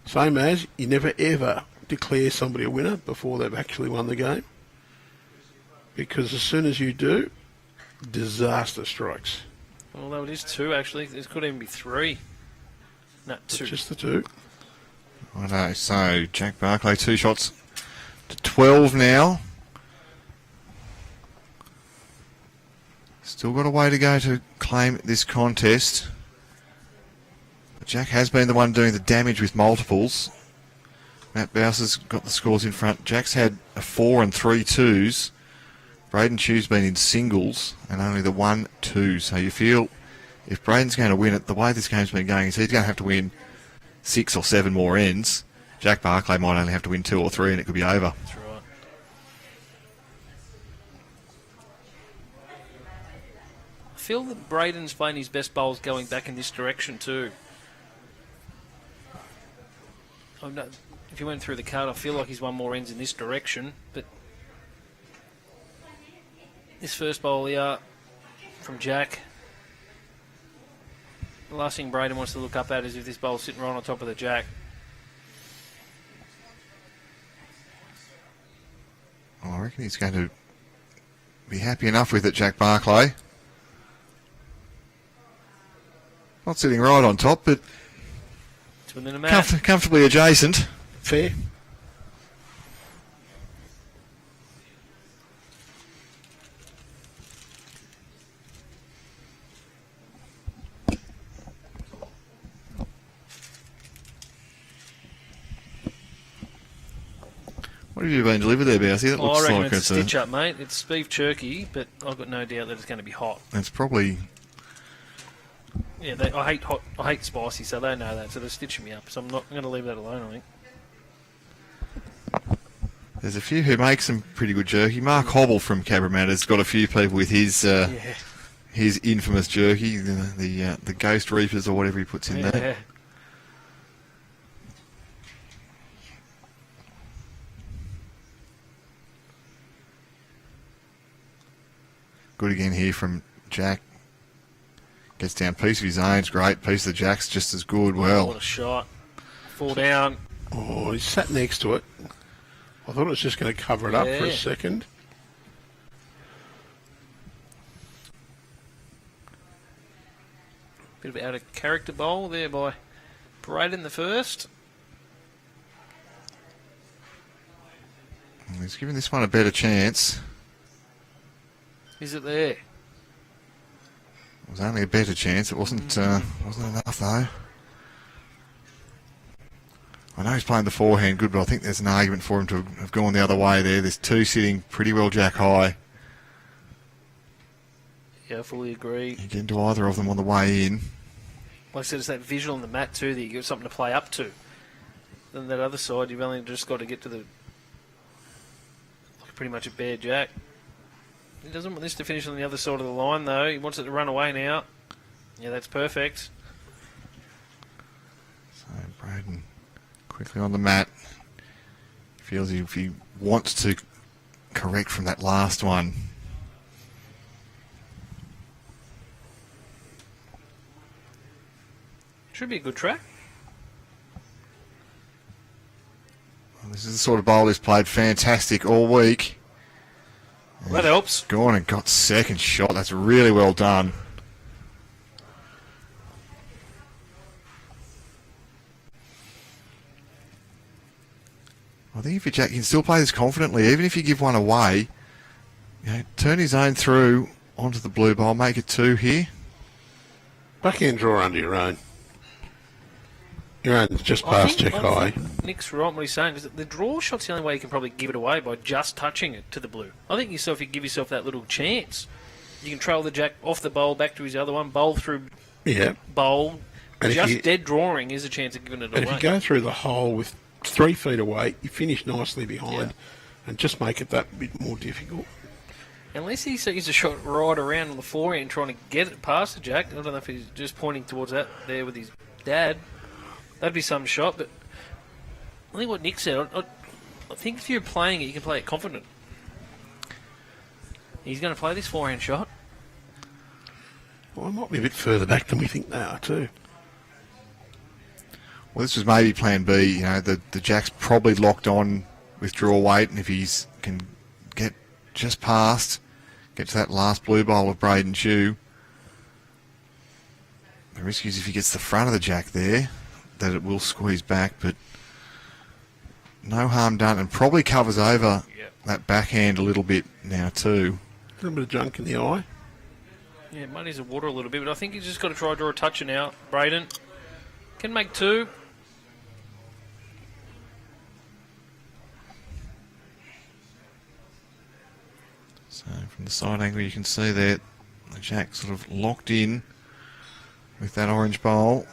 Same as you never ever declare somebody a winner before they've actually won the game, because as soon as you do, disaster strikes. Although it is 2 actually, it could even be 3. No, 2. Just the 2. I know. So Jack Barclay 2 shots to 12 now. Still got a way to go to claim this contest. But Jack has been the one doing the damage with multiples. Matt Bowser's got the scores in front. Jack's had a 4 and 3 2s. Braydon Chew's been in singles and only the 1 2. So you feel if Braydon's going to win it, the way this game's been going is he's going to have to win 6 or 7 more ends. Jack Barclay might only have to win 2 or 3 and it could be over. That's right. I feel that Braydon's playing his best bowls going back in this direction too. If you went through the card, I feel like he's won more ends in this direction, but this first bowl here from Jack, The last thing Braydon wants to look up at is if this bowl's sitting right on top of the jack. Well, I reckon he's going to be happy enough with it, Jack Barclay. Not sitting right on top, but It's within a mat. comfortably adjacent. Fair. What have you been delivered there, Bousey? That I looks reckon like it's a stitch up, mate. It's beef jerky, but I've got no doubt that it's going to be hot. it's probably... Yeah, I hate hot. I hate spicy, so they know that. So they're stitching me up. So I'm not going to leave that alone. I think. There's a few who make some pretty good jerky. Mark Hobble from Cabra has got a few people with his his infamous jerky, the Ghost Reapers or whatever he puts in there. Good again here from Jack. Gets down, piece of his own's great, piece of the Jack's just as good. Well, What a shot. Fall down. Oh, he sat next to it. I thought it was just going to cover it up for a Yeah. second. Bit of out of character bowl there by Braydon the first. he's giving this one a better chance. Is it there? It was only a better chance. It wasn't enough though. I know he's playing the forehand good, but I think there's an argument for him to have gone the other way there. There's two sitting pretty well jack high. Yeah, I fully agree. You get into either of them on the way in. Like I said, it's that visual on the mat too that you get something to play up to. Then that other side, you've only just got to get to the pretty much a bare jack. He doesn't want this to finish on the other side of the line though. He wants it to run away now. Yeah, that's perfect. So Braydon quickly on the mat. Feels if he wants to correct from that last one. Should be a good track. Well, this is the sort of bowl he's played fantastic all week. That helps. Gone and got second shot. That's really well done. I think if you Jack, you can still play this confidently, even if you give one away. You know, turn his own through onto the blue bowl, make it two here. Backhand draw under your own. Your own's just past check high. Nick's right what he's saying, because the draw shot's the only way you can probably give it away by just touching it to the blue. I think if you give yourself that little chance, you can trail the jack off the bowl back to his other one, bowl through bowl. And just dead drawing is a chance of giving it away. And if you go through the hole with 3 feet away, you finish nicely behind and just make it that bit more difficult. Unless he sees a shot right around on the forehand trying to get it past the jack. I don't know if he's just pointing towards that there with his dad. That'd be some shot, but I think what Nick said, I think if you're playing it, you can play it confident. He's going to play this forehand shot. Well, it might be a bit further back than we think they are too. Well, this was maybe plan B. You know, the jack's probably locked on with draw weight, and if he's can get just past, get to that last blue bowl of Braydon Chew, the risk is if he gets the front of the jack there, that it will squeeze back, but no harm done, and probably covers over that backhand a little bit now too. A little bit of junk in the eye. Yeah, it muddies the water a little bit, but I think he's just got to try to draw a toucher now. Braydon can make two. So from the side angle you can see there, the jack sort of locked in with that orange bowl.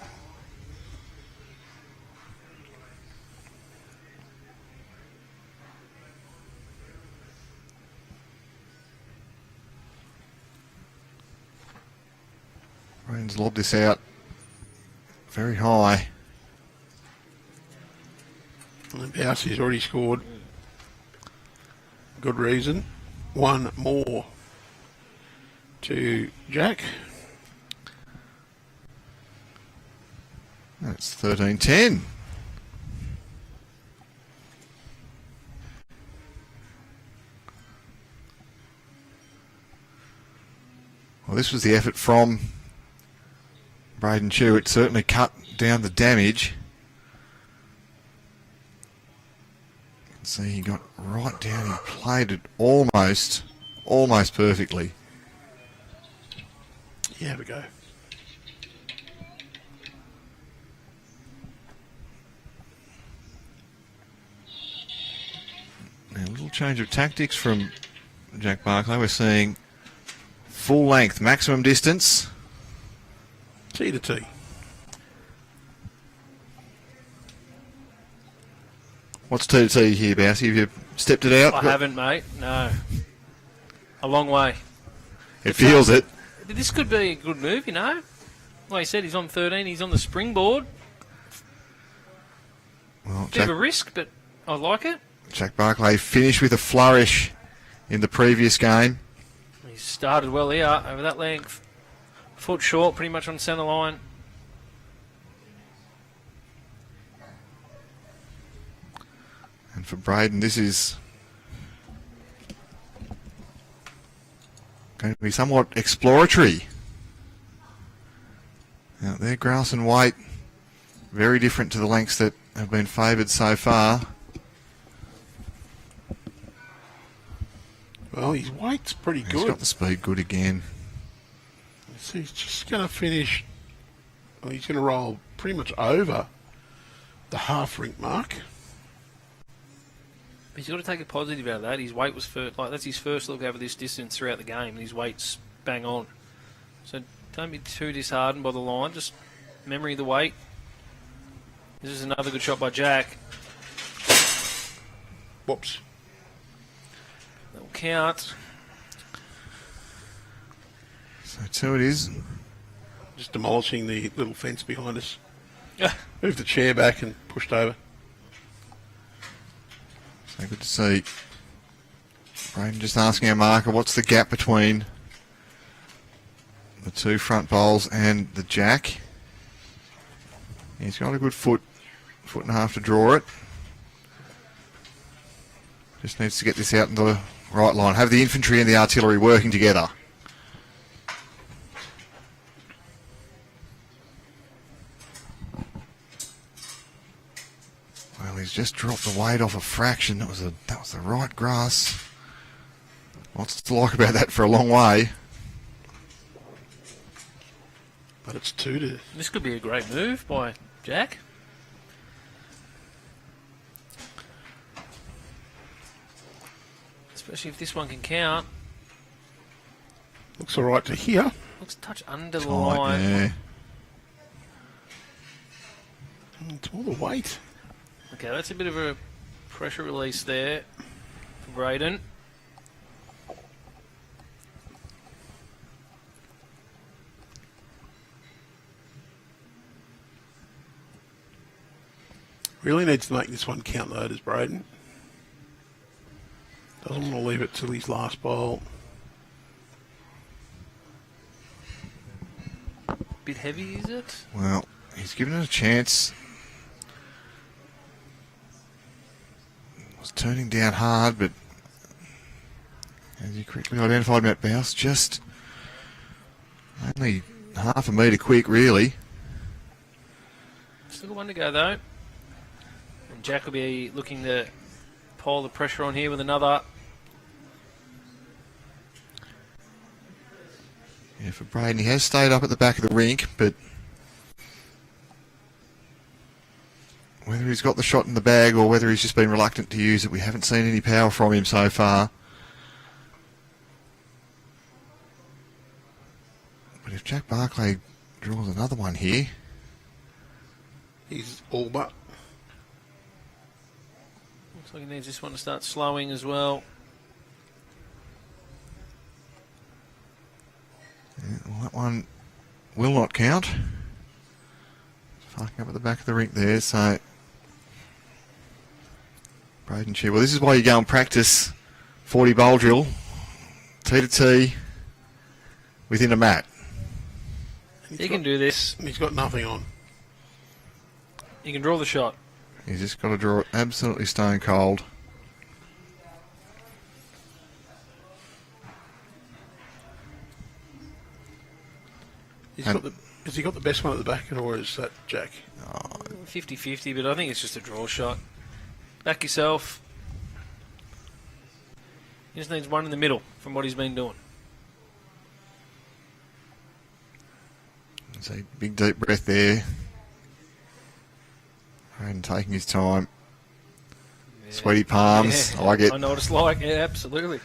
Braydon's lobbed this out very high. And Bousey's already scored. Good reason. One more to Jack. That's 13-10. Well, this was the effort from Braydon Chew. It certainly cut down the damage. You can see he got right down. He played it almost perfectly. Yeah, have a go. Now, a little change of tactics from Jack Barclay. We're seeing full length, maximum distance. T to T. What's T to T here, Bousey? Have you stepped it out? I haven't, mate. No. A long way. It feels it. This could be a good move, you know. Like I said, he's on 13. He's on the springboard. Well, Bit of a risk, but I like it. Jack Barclay finished with a flourish in the previous game. He started well here, over that length. Foot short, pretty much on centre line. And for Braydon, this is going to be somewhat exploratory. Now, their grass and weight, very different to the lengths that have been favoured so far. Well, his weight's pretty He's good. got the speed good again. So he's just going to finish. Well, he's going to roll pretty much over the half rink mark. He's got to take a positive out of that. His weight was first, like that's his first look over this distance throughout the game, and his weight's bang on. So don't be too disheartened by the line. Just memory of the weight. This is another good shot by Jack. Whoops. That'll count. So two it is. Just demolishing the little fence behind us. Moved the chair back and pushed over. So good to see. Braydon just asking our marker, what's the gap between the two front bowls and the jack? He's got a good foot and a half to draw it. Just needs to get this out in the right line. Have the infantry and the artillery working together. Well, he's just dropped the weight off a fraction. That was the right grass. Lots to like about that for a long way. But it's 2 to... This could be a great move by Jack. Especially if this one can count. Looks all right to here. Looks a touch under the Tight, line. yeah. It's all the weight. Okay, that's a bit of a pressure release there for Braydon. Really needs to make this one count though, does Braydon. Doesn't want to leave it till his last bowl. Bit heavy, is it? Well, he's given it a chance. Was turning down hard, but as you correctly identified, Matt Bouse, just only half a metre quick, really. Still got one to go though. And Jack will be looking to pile the pressure on here with another. Yeah, for Braydon, he has stayed up at the back of the rink, but whether he's got the shot in the bag or whether he's just been reluctant to use it, we haven't seen any power from him so far. But if Jack Barclay draws another one here, He's all but. Looks like he needs this one to start slowing as well. yeah, well, that one will not count. Fucking up at the back of the rink there, so Braydon Chew. Well, this is why you go and practice 40 bowl drill, T to T, within a mat. He can do this. He's got nothing on. You can draw the shot. He's just got to draw it absolutely stone cold. Has he got the best one at the back, or is that Jack? 50-50, but I think it's just a draw shot. Back yourself. He just needs one in the middle from what he's been doing. So big deep breath there. And taking his time. Yeah. Sweaty palms. Yeah. I like it. I know what it's like. Yeah, absolutely.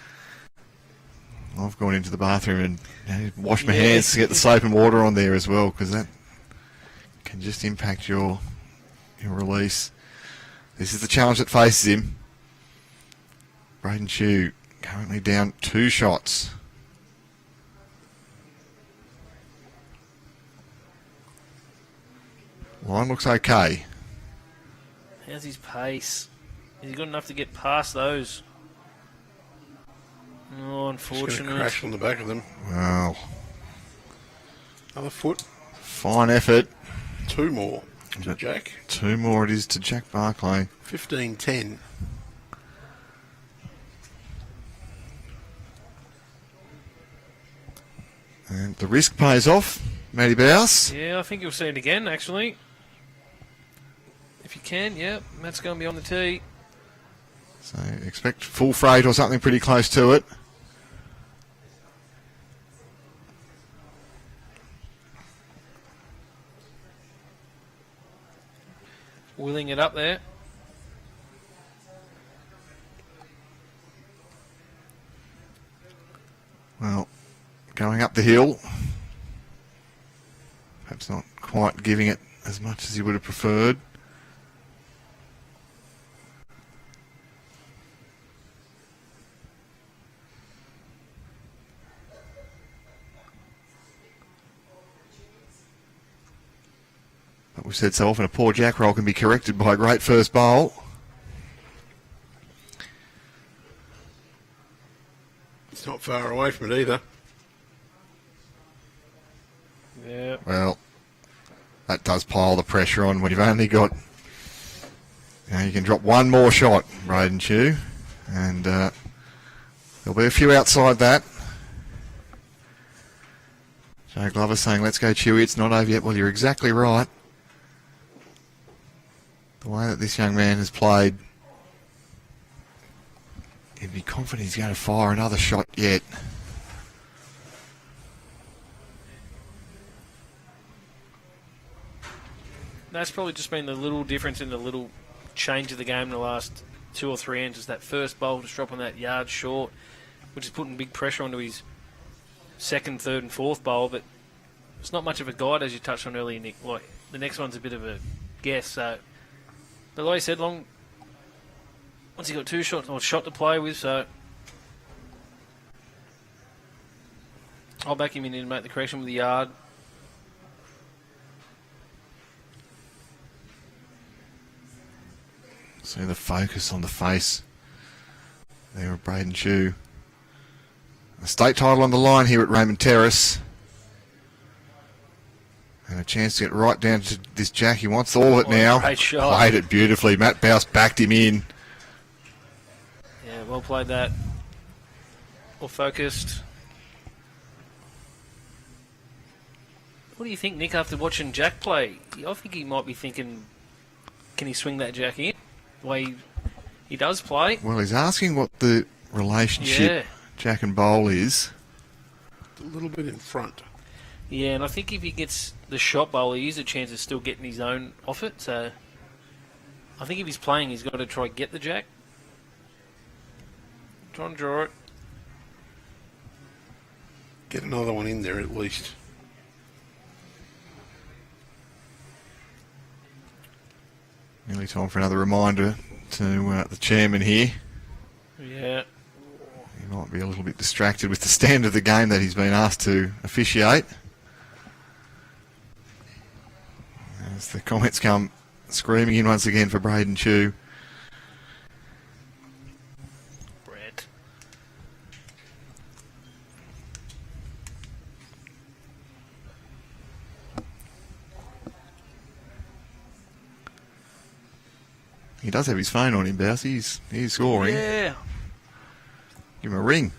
I've gone into the bathroom and washed my hands to get the soap and water on there as well, because that can just impact your release. This is the challenge that faces him. Braydon Chew currently down 2 shots. Line looks okay. How's his pace? Is he good enough to get past those? Oh, Just going unfortunate. to crash on the back of them. Wow. Another foot. Fine effort. 2 more to But Jack. 2 more it is to Jack Barclay. 15-10. And the risk pays off. Matty Bowes. Yeah, I think you'll see it again, actually. If you can, yeah. Matt's going to be on the tee. So expect full freight or something pretty close to it. Wheeling it up there. Well, going up the hill. Perhaps not quite giving it as much as he would have preferred. But we've said so often, a poor jack roll can be corrected by a great first bowl. It's not far away from it either. Yeah. Well, that does pile the pressure on when you've only got... you can drop one more shot, Braydon Chew, and there'll be a few outside that. Joe Glover saying, let's go Chewy, it's not over yet. Well, you're exactly right. The way that this young man has played, he'd be confident he's going to fire another shot yet. That's probably just been the little difference in the little change of the game in the last 2 or 3 ends. Is that first bowl just dropping that yard short, which is putting big pressure onto his second, third and fourth bowl, but it's not much of a guide, as you touched on earlier, Nick. Like, the next one's a bit of a guess, so... But like I said, once he got 2 shots, or shot to play with, so... I'll back him in to make the correction with the yard. See the focus on the face there of Braydon Chew. A state title on the line here at Raymond Terrace. And a chance to get right down to this jack. He wants all of it now. Great shot. Played it beautifully. Matt Bowes backed him in. Yeah, well played that. Well focused. What do you think, Nick, after watching Jack play? I think he might be thinking, can he swing that jack in? The way he does play. Well, he's asking what the relationship Jack and Bowl is. A little bit in front. Yeah, and I think if he gets the shot bowl, he has a chance of still getting his own off it. So I think if he's playing, he's got to try and get the jack. Try and draw it. Get another one in there at least. Nearly time for another reminder to the chairman here. Yeah. He might be a little bit distracted with the stand of the game that he's been asked to officiate. As the comments come screaming in once again for Braydon Chew. Brett. He does have his phone on him, Bouse. He's scoring. Yeah. Give him a ring.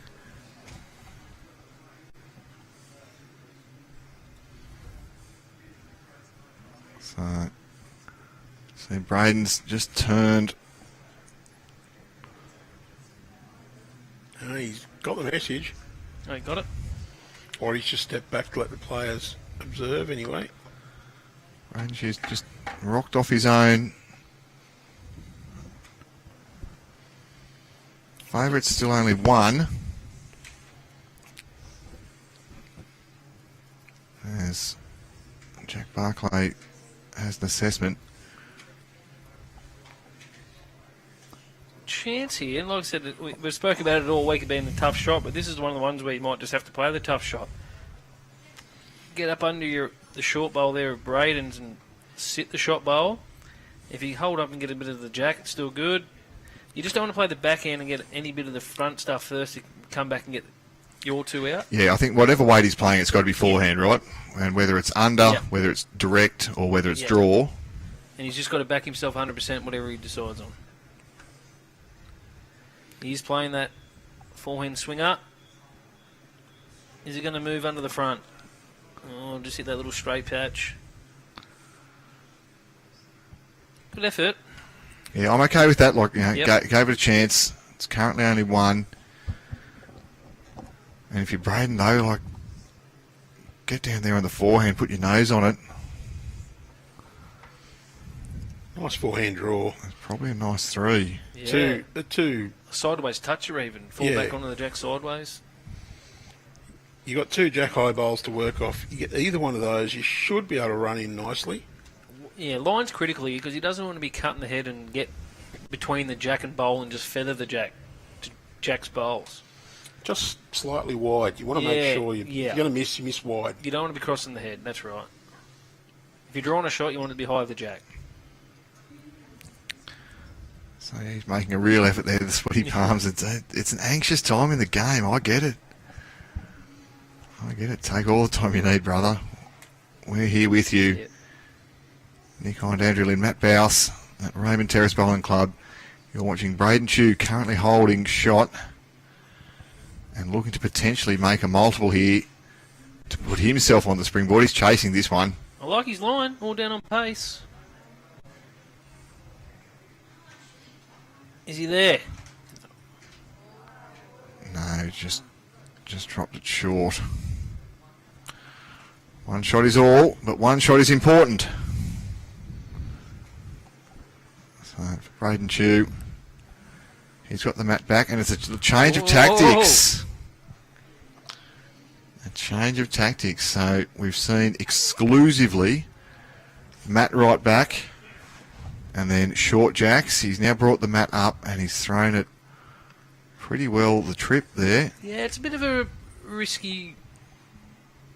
So Braydon's just turned. He's got the message. Oh, you got it? Or he's just stepped back to let the players observe anyway. Braydon's just rocked off his own. Favourite's still only one. As Jack Barclay has an assessment. Chance here, and like I said, we've spoken about it all week being the tough shot, but this is one of the ones where you might just have to play the tough shot. Get up under the short bowl there of Braydon's and sit the shot bowl. If you hold up and get a bit of the jack, it's still good. You just don't want to play the backhand and get any bit of the front stuff first to come back and get your two out. Yeah, I think whatever weight he's playing, it's got to be forehand, right? And whether it's under, Yep. whether it's direct, or whether it's Yep. draw. And he's just got to back himself 100% whatever he decides on. He's playing that forehand swing up. Is he going to move under the front? Oh, just hit that little straight patch. Good effort. Yeah, I'm okay with that. Like, you know, Yep. gave it a chance. It's currently only one. And if you're Braydon, though, like, get down there on the forehand, put your nose on it. Nice forehand draw. It's probably a nice three. Yeah. Two. Sideways toucher even. Fall Yeah. back onto the jack sideways. You got two jack high bowls to work off. You get either one of those, you should be able to run in nicely. Yeah, lines critically because he doesn't want to be cutting the head and get between the jack and bowl and just feather the jack to Jack's bowls. Just slightly wide. You want to make sure you're going to miss. You miss wide. You don't want to be crossing the head. That's right. If you're drawing a shot, you want it to be high of the jack. So he's making a real effort there, the sweaty palms. It's an anxious time in the game. I get it. Take all the time you need, brother. We're here with you. Yep. Nick Hind, Andrew Lynn, Matt Bouse at Raymond Terrace Bowling Club. You're watching Braydon Chew currently holding shot and looking to potentially make a multiple here to put himself on the springboard. He's chasing this one. I like his line. All down on pace. Is he there? No, just dropped it short. One shot is all, but one shot is important. So for Braydon Chew, he's got the mat back, and it's a change of tactics. A change of tactics. So we've seen exclusively mat right back, and then short jacks. He's now brought the mat up, and he's thrown it pretty well the trip there. Yeah, it's a bit of a risky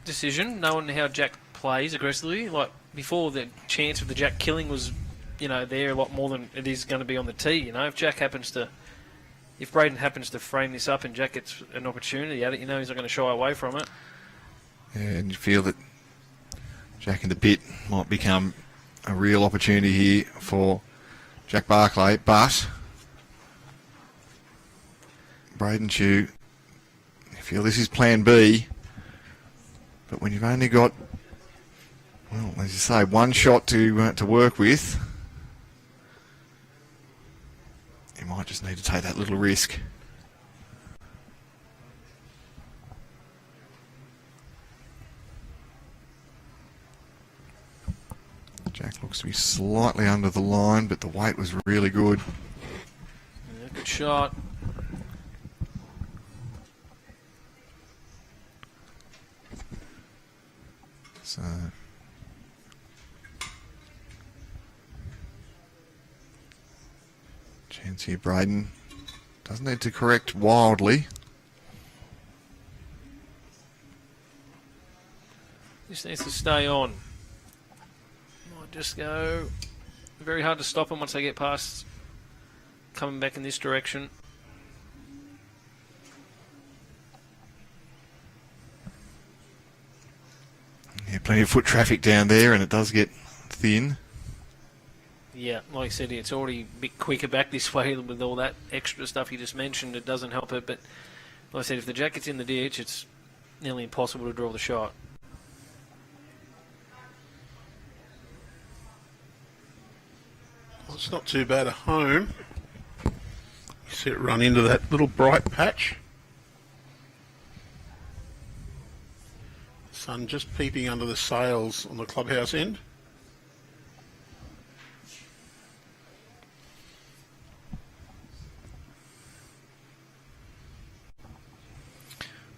decision, knowing how Jack plays aggressively. Like before, the chance of the Jack killing was, there a lot more than it is going to be on the tee. If Braydon happens to frame this up and Jack gets an opportunity at it, he's not going to shy away from it. Yeah, and you feel that Jack in the bit might become a real opportunity here for Jack Barclay, but Braydon Chew, you feel this is plan B, but when you've only got, well, as you say, one shot to work with, you might just need to take that little risk. Jack looks to be slightly under the line, but the weight was really good. Yeah, good shot. So chance here, Braydon doesn't need to correct wildly. Just needs to stay on. Might just go. Very hard to stop them once they get past coming back in this direction. Yeah, plenty of foot traffic down there, and it does get thin. Yeah, like I said, it's already a bit quicker back this way with all that extra stuff you just mentioned. It doesn't help it, but like I said, if the jack gets in the ditch, it's nearly impossible to draw the shot. Well, it's not too bad at home. You see it run into that little bright patch. Sun just peeping under the sails on the clubhouse end.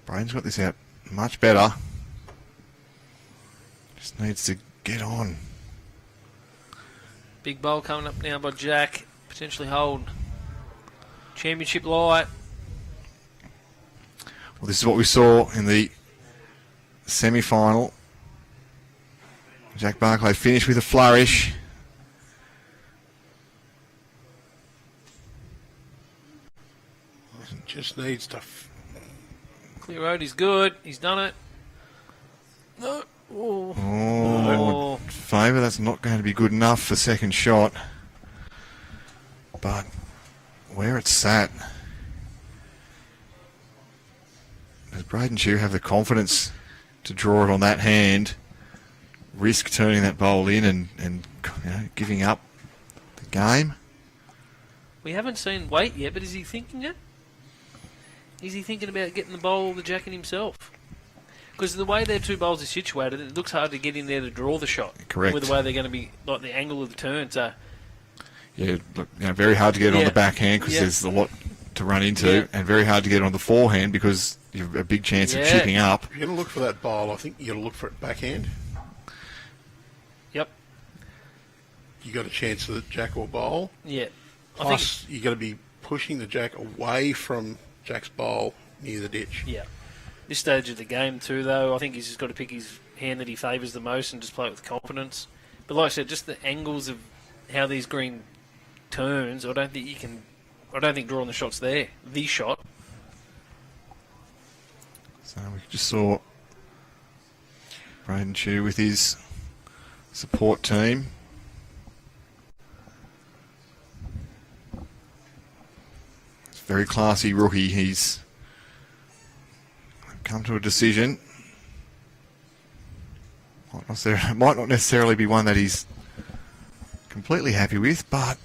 Braydon's got this out much better. Just needs to get on. Big bowl coming up now by Jack. Potentially hold championship light. Well, this is what we saw in the semi-final. Jack Barclay finished with a flourish. Just needs to... Clear road, he's good. He's done it. No. Oh. Oh, favour. That's not going to be good enough for second shot. But where it's sat, does Braydon Chew have the confidence to draw it on that hand, risk turning that bowl in and you know, giving up the game? We haven't seen weight yet, but is he thinking it? Is he thinking about getting the bowl the jack in himself? Because the way their two bowls are situated, it looks hard to get in there to draw the shot. Correct. With the way they're going to be, like the angle of the turn. So Yeah, look, you know, very hard to get on the backhand because there's a lot to run into, and very hard to get on the forehand because you have a big chance of chipping up. If you're going to look for that bowl, I think you've got to look for it backhand. Yep. You got a chance of the jack or bowl. Yeah. Plus, you got to be pushing the jack away from Jack's bowl near the ditch. Yeah. This stage of the game too, though, I think he's just got to pick his hand that he favours the most and just play it with confidence. But like I said, just the angles of how these green turns, I don't think drawing the shot's there. The shot. So we just saw Braydon Chew with his support team. It's a very classy rookie. He's come to a decision. Might not necessarily be one that he's completely happy with, but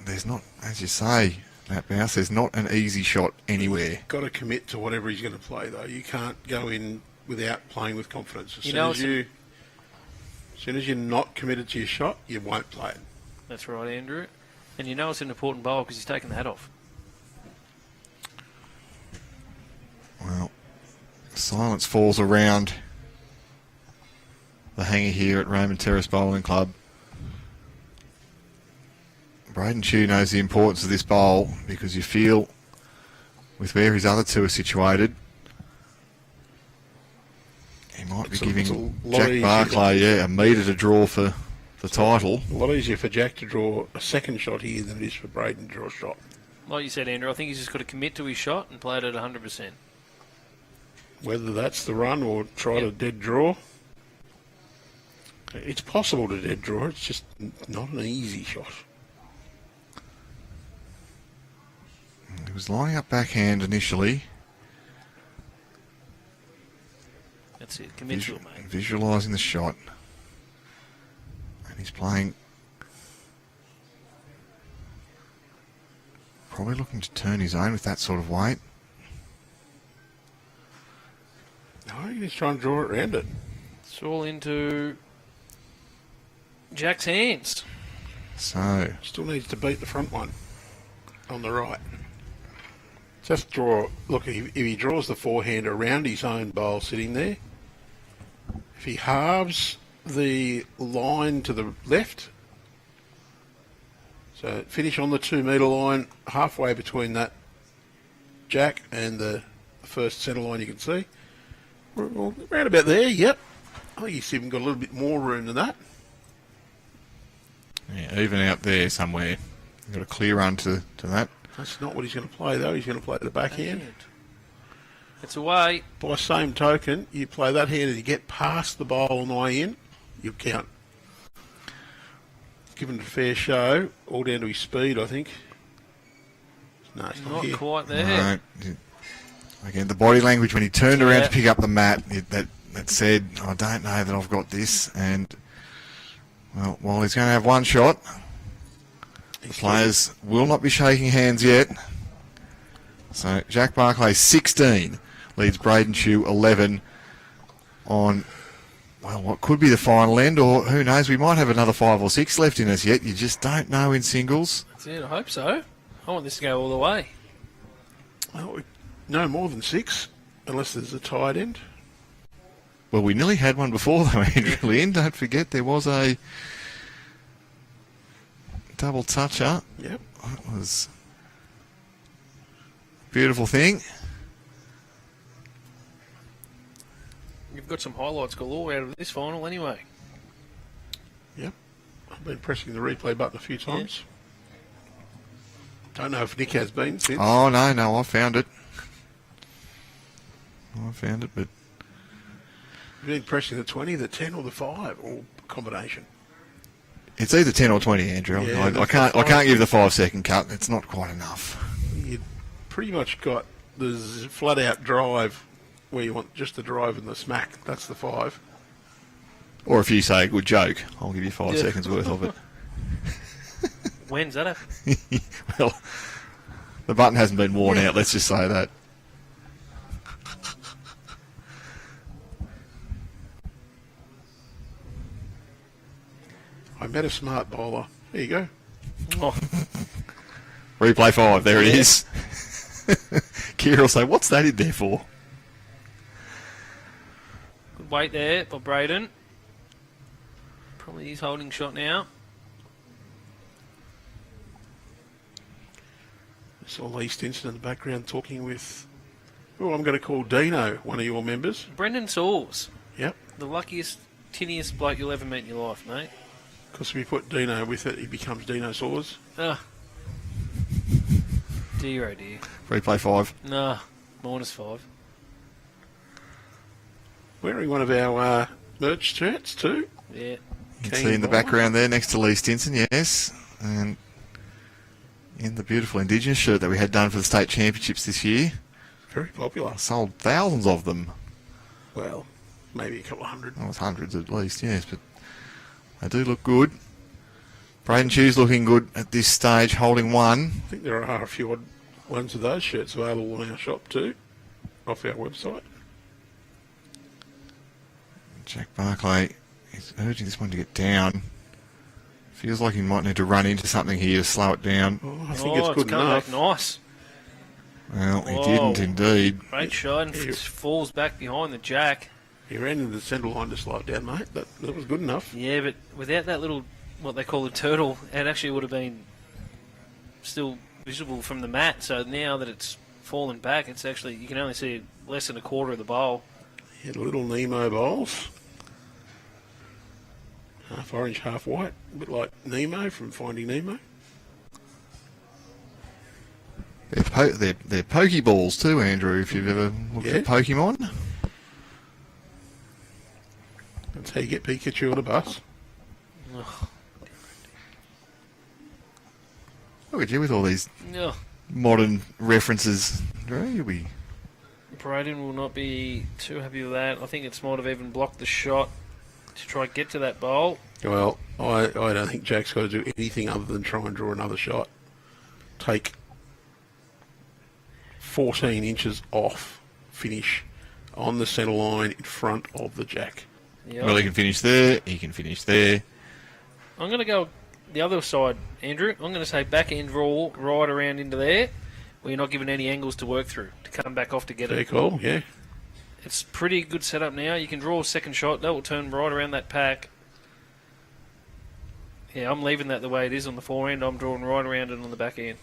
there's not, as you say, Matt Bouse, there's not an easy shot anywhere. Got to commit to whatever he's going to play, though. You can't go in without playing with confidence. As soon as you're not committed to your shot, you won't play it. That's right, Andrew. And you know it's an important bowl because he's taken the hat off. Well, silence falls around the hanger here at Raymond Terrace Bowling Club. Braydon Chew knows the importance of this bowl because you feel with where his other two are situated, he might be giving Jack Barclay a metre to draw for the title. A lot easier for Jack to draw a second shot here than it is for Braydon to draw a shot. Like you said, Andrew, I think he's just got to commit to his shot and play it at 100%. Whether that's the run or try to dead draw, it's possible to dead draw. It's just not an easy shot. He was lining up backhand initially. That's it. Commit to it, mate. Visualising the shot. And he's playing... Probably looking to turn his own with that sort of weight. No, he's trying to draw it around it. It's all into Jack's hands. So... Still needs to beat the front one on the right. Just draw... Look, if he draws the forehand around his own bowl sitting there, if he halves the line to the left, so finish on the 2 metre line, halfway between that jack and the first centre line you can see. Well, around about there, yep. I think he's even got a little bit more room than that. Yeah, even out there somewhere. You've got a clear run to that. That's not what he's going to play, though. He's going to play the backhand. It's away. By same token, you play that hand and you get past the bowl on the way in, you count. given it a fair show, all down to his speed, I think. No, it's not Not here. quite there. No. Again, the body language when he turned around Yeah. to pick up the mat, that said, I don't know that I've got this. And, well, while he's going to have one shot, the players will not be shaking hands yet. So, Jack Barclay, 16, leads Braydon Chew 11 on, well, what could be the final end, or who knows, we might have another 5 or 6 left in us yet. You just don't know in singles. That's it, I hope so. I want this to go all the way. Well, no more than 6, unless there's a tied end. Well, we nearly had one before, though, Andrew Lynn. Don't forget, there was a double toucher. Yep. That was a beautiful thing. You've got some highlights galore out of this final anyway. Yep. I've been pressing the replay button a few times. Don't know if Nick has been since. Oh, no, I found it. But You've been pressing the 20, the 10 or the 5, or combination. it's either 10 or 20, Andrew. Yeah, I can't give the 5-second cut. It's not quite enough. You pretty much got the flat-out drive where you want just the drive and the smack. That's the 5. Or if you say a good joke, I'll give you 5 seconds worth of it. When's that happen? Well, the button hasn't been worn out, let's just say that. I met a smart bowler. There you go. Oh, Replay 5, there it is. Kira will say, what's that in there for? good weight there by Braydon. Probably he's holding shot now. I saw Lee Stinson in the background talking with, oh, I'm going to call Dino, one of your members. Brendan Saws, Yep. the luckiest, tinniest bloke you'll ever meet in your life, mate. Because if you put Dino with it, he becomes Dinosaurs. Ah. Dear, oh dear. Replay 5. Nah, -5. Wearing one of our merch shirts too. Yeah. You can Keen see in the bowler. background there next to Lee Stinson, yes. And in the beautiful Indigenous shirt that we had done for the state championships this year. Very popular. Sold thousands of them. Well, maybe a couple of hundred. Oh, it's hundreds at least, yes, but they do look good. Braydon Chew's looking good at this stage, holding one. I think there are a few odd ones of those shirts available in our shop too, off our website. Jack Barclay is urging this one to get down. Feels like he might need to run into something here to slow it down. Oh, I think it's good come enough. back nice. Well, he Whoa. didn't indeed. Great shot and Yeah. falls back behind the jack. He ran into the centre line to slow it down, mate. That was good enough. Yeah, but without that little, what they call a turtle, it actually would have been still visible from the mat. So now that it's fallen back, it's actually, you can only see less than a quarter of the bowl. He had little Nemo bowls. Half orange, half white. A bit like Nemo from Finding Nemo. They're Pokeballs too, Andrew, if you've ever looked at Pokemon. That's how you get Pikachu on a bus. Ugh. Look at you with all these Ugh. modern references. You'll be Braydon will not be too happy with that. I think it's might have even blocked the shot to try and get to that bowl. Well, I don't think Jack's got to do anything other than try and draw another shot. Take 14 inches off, finish on the centre line in front of the Jack. Yeah. Well, he can finish there. He can finish there. I'm going to go the other side, Andrew. I'm going to say back end roll right around into there, where you're not given any angles to work through to come back off to get Fair it. call, yeah. It's pretty good setup now. You can draw a second shot. That will turn right around that pack. Yeah, I'm leaving that the way it is on the forehand. I'm drawing right around it on the back end.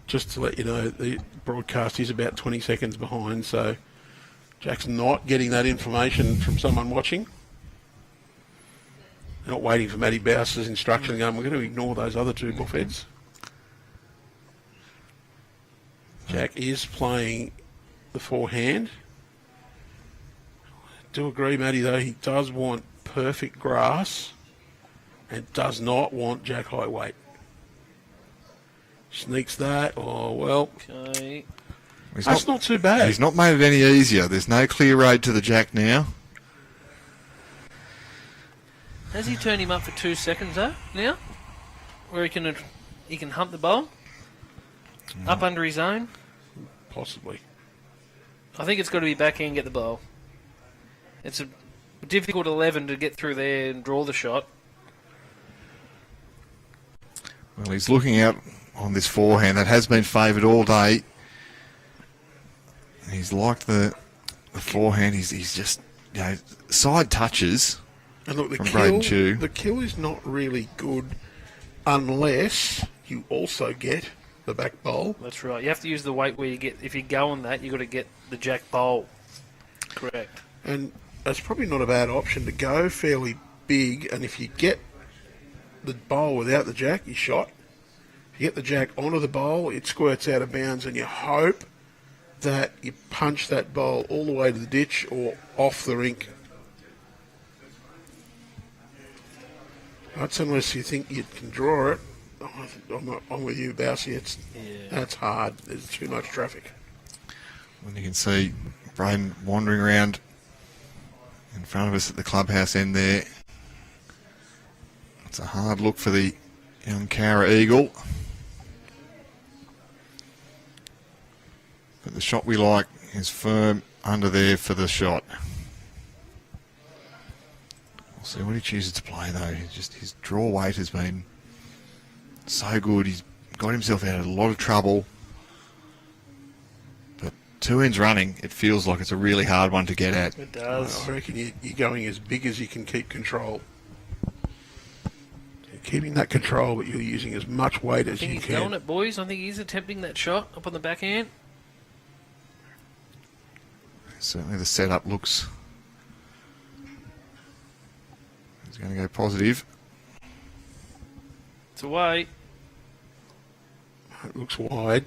Just to let you know, the broadcast is about 20 seconds behind, so Jack's not getting that information from someone watching. They're not waiting for Matty Bowser's instruction going, we're going to ignore those other two buffheads. Jack is playing the forehand. Do agree, Matty, though, he does want perfect grass and does not want Jack high weight. Sneaks that. Oh, well. Okay. That's not too bad. He's not made it any easier. There's no clear road to the Jack now. Has he turned him up for 2 seconds though? Now, where he can hunt the bowl up under his own. Possibly. I think it's got to be backhand get the bowl. It's a difficult 11 to get through there and draw the shot. Well, he's looking out on this forehand that has been favoured all day. He's liked the forehand. He's just, side touches. And look, From Braydon Chew. The kill is not really good unless you also get the back bowl. That's right. You have to use the weight where you get. If you go on that, you got to get the Jack bowl. Correct. And that's probably not a bad option to go fairly big. And if you get the bowl without the Jack, you shot. If you get the Jack onto the bowl, it squirts out of bounds, and you hope that you punch that bowl all the way to the ditch or off the rink. That's unless you think you can draw it. I'm with you, Bousey. That's hard. There's too much traffic. When you can see Braydon wandering around in front of us at the clubhouse end there. It's a hard look for the young Cowra Eagle. But the shot we like is firm under there for the shot. We'll see what he chooses to play though. His draw weight has been so good. He's got himself out of a lot of trouble. But 2 ends running, it feels like it's a really hard one to get at. It does. I reckon you're going as big as you can keep control. You're keeping that control, but you're using as much weight I as think you he's can. going it, boys. I think he's attempting that shot up on the backhand. Certainly the setup looks... He's going to go positive. It's away. It looks wide.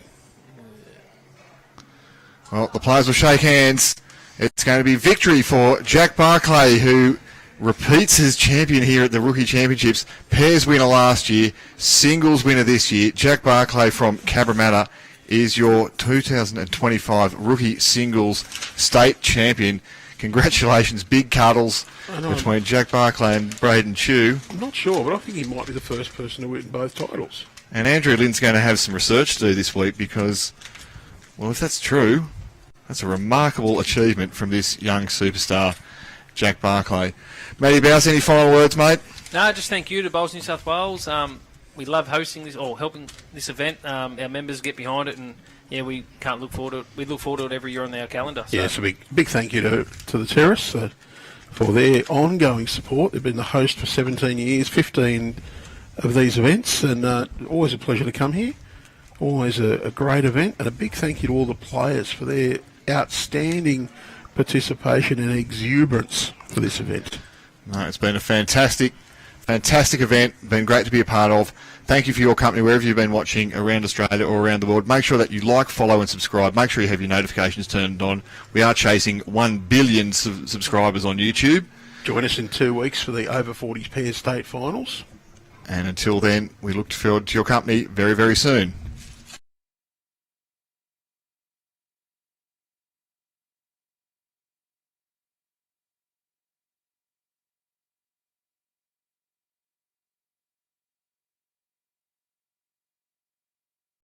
Well, the players will shake hands. It's going to be victory for Jack Barclay, who repeats as champion here at the Rookie Championships. Pairs winner last year, singles winner this year. Jack Barclay from Cabra is your 2025 Rookie Singles State Champion. Congratulations, big cuddles between Jack Barclay and Braydon Chew. I'm not sure, but I think he might be the first person to win both titles. And Andrew Lynn's going to have some research to do this week because, well, if that's true, that's a remarkable achievement from this young superstar, Jack Barclay. Matty Bowes, any final words, mate? No, just thank you to Bowls New South Wales. We love hosting this or helping this event. Our members get behind it, and we can't look forward to it. We look forward to it every year on our calendar. So. Yeah, so big thank you to the Terrace for their ongoing support. They've been the host for 17 years, 15 of these events, and always a pleasure to come here. Always a great event, and a big thank you to all the players for their outstanding participation and exuberance for this event. No, it's been a fantastic event. Been great to be a part of. Thank you for your company wherever you've been watching around Australia or around the world. Make sure that you like, follow and subscribe. Make sure you have your notifications turned on. We are chasing 1 billion subscribers on YouTube. Join us in 2 weeks for the over 40s pairs state finals. And until then, we look forward to your company very, very soon.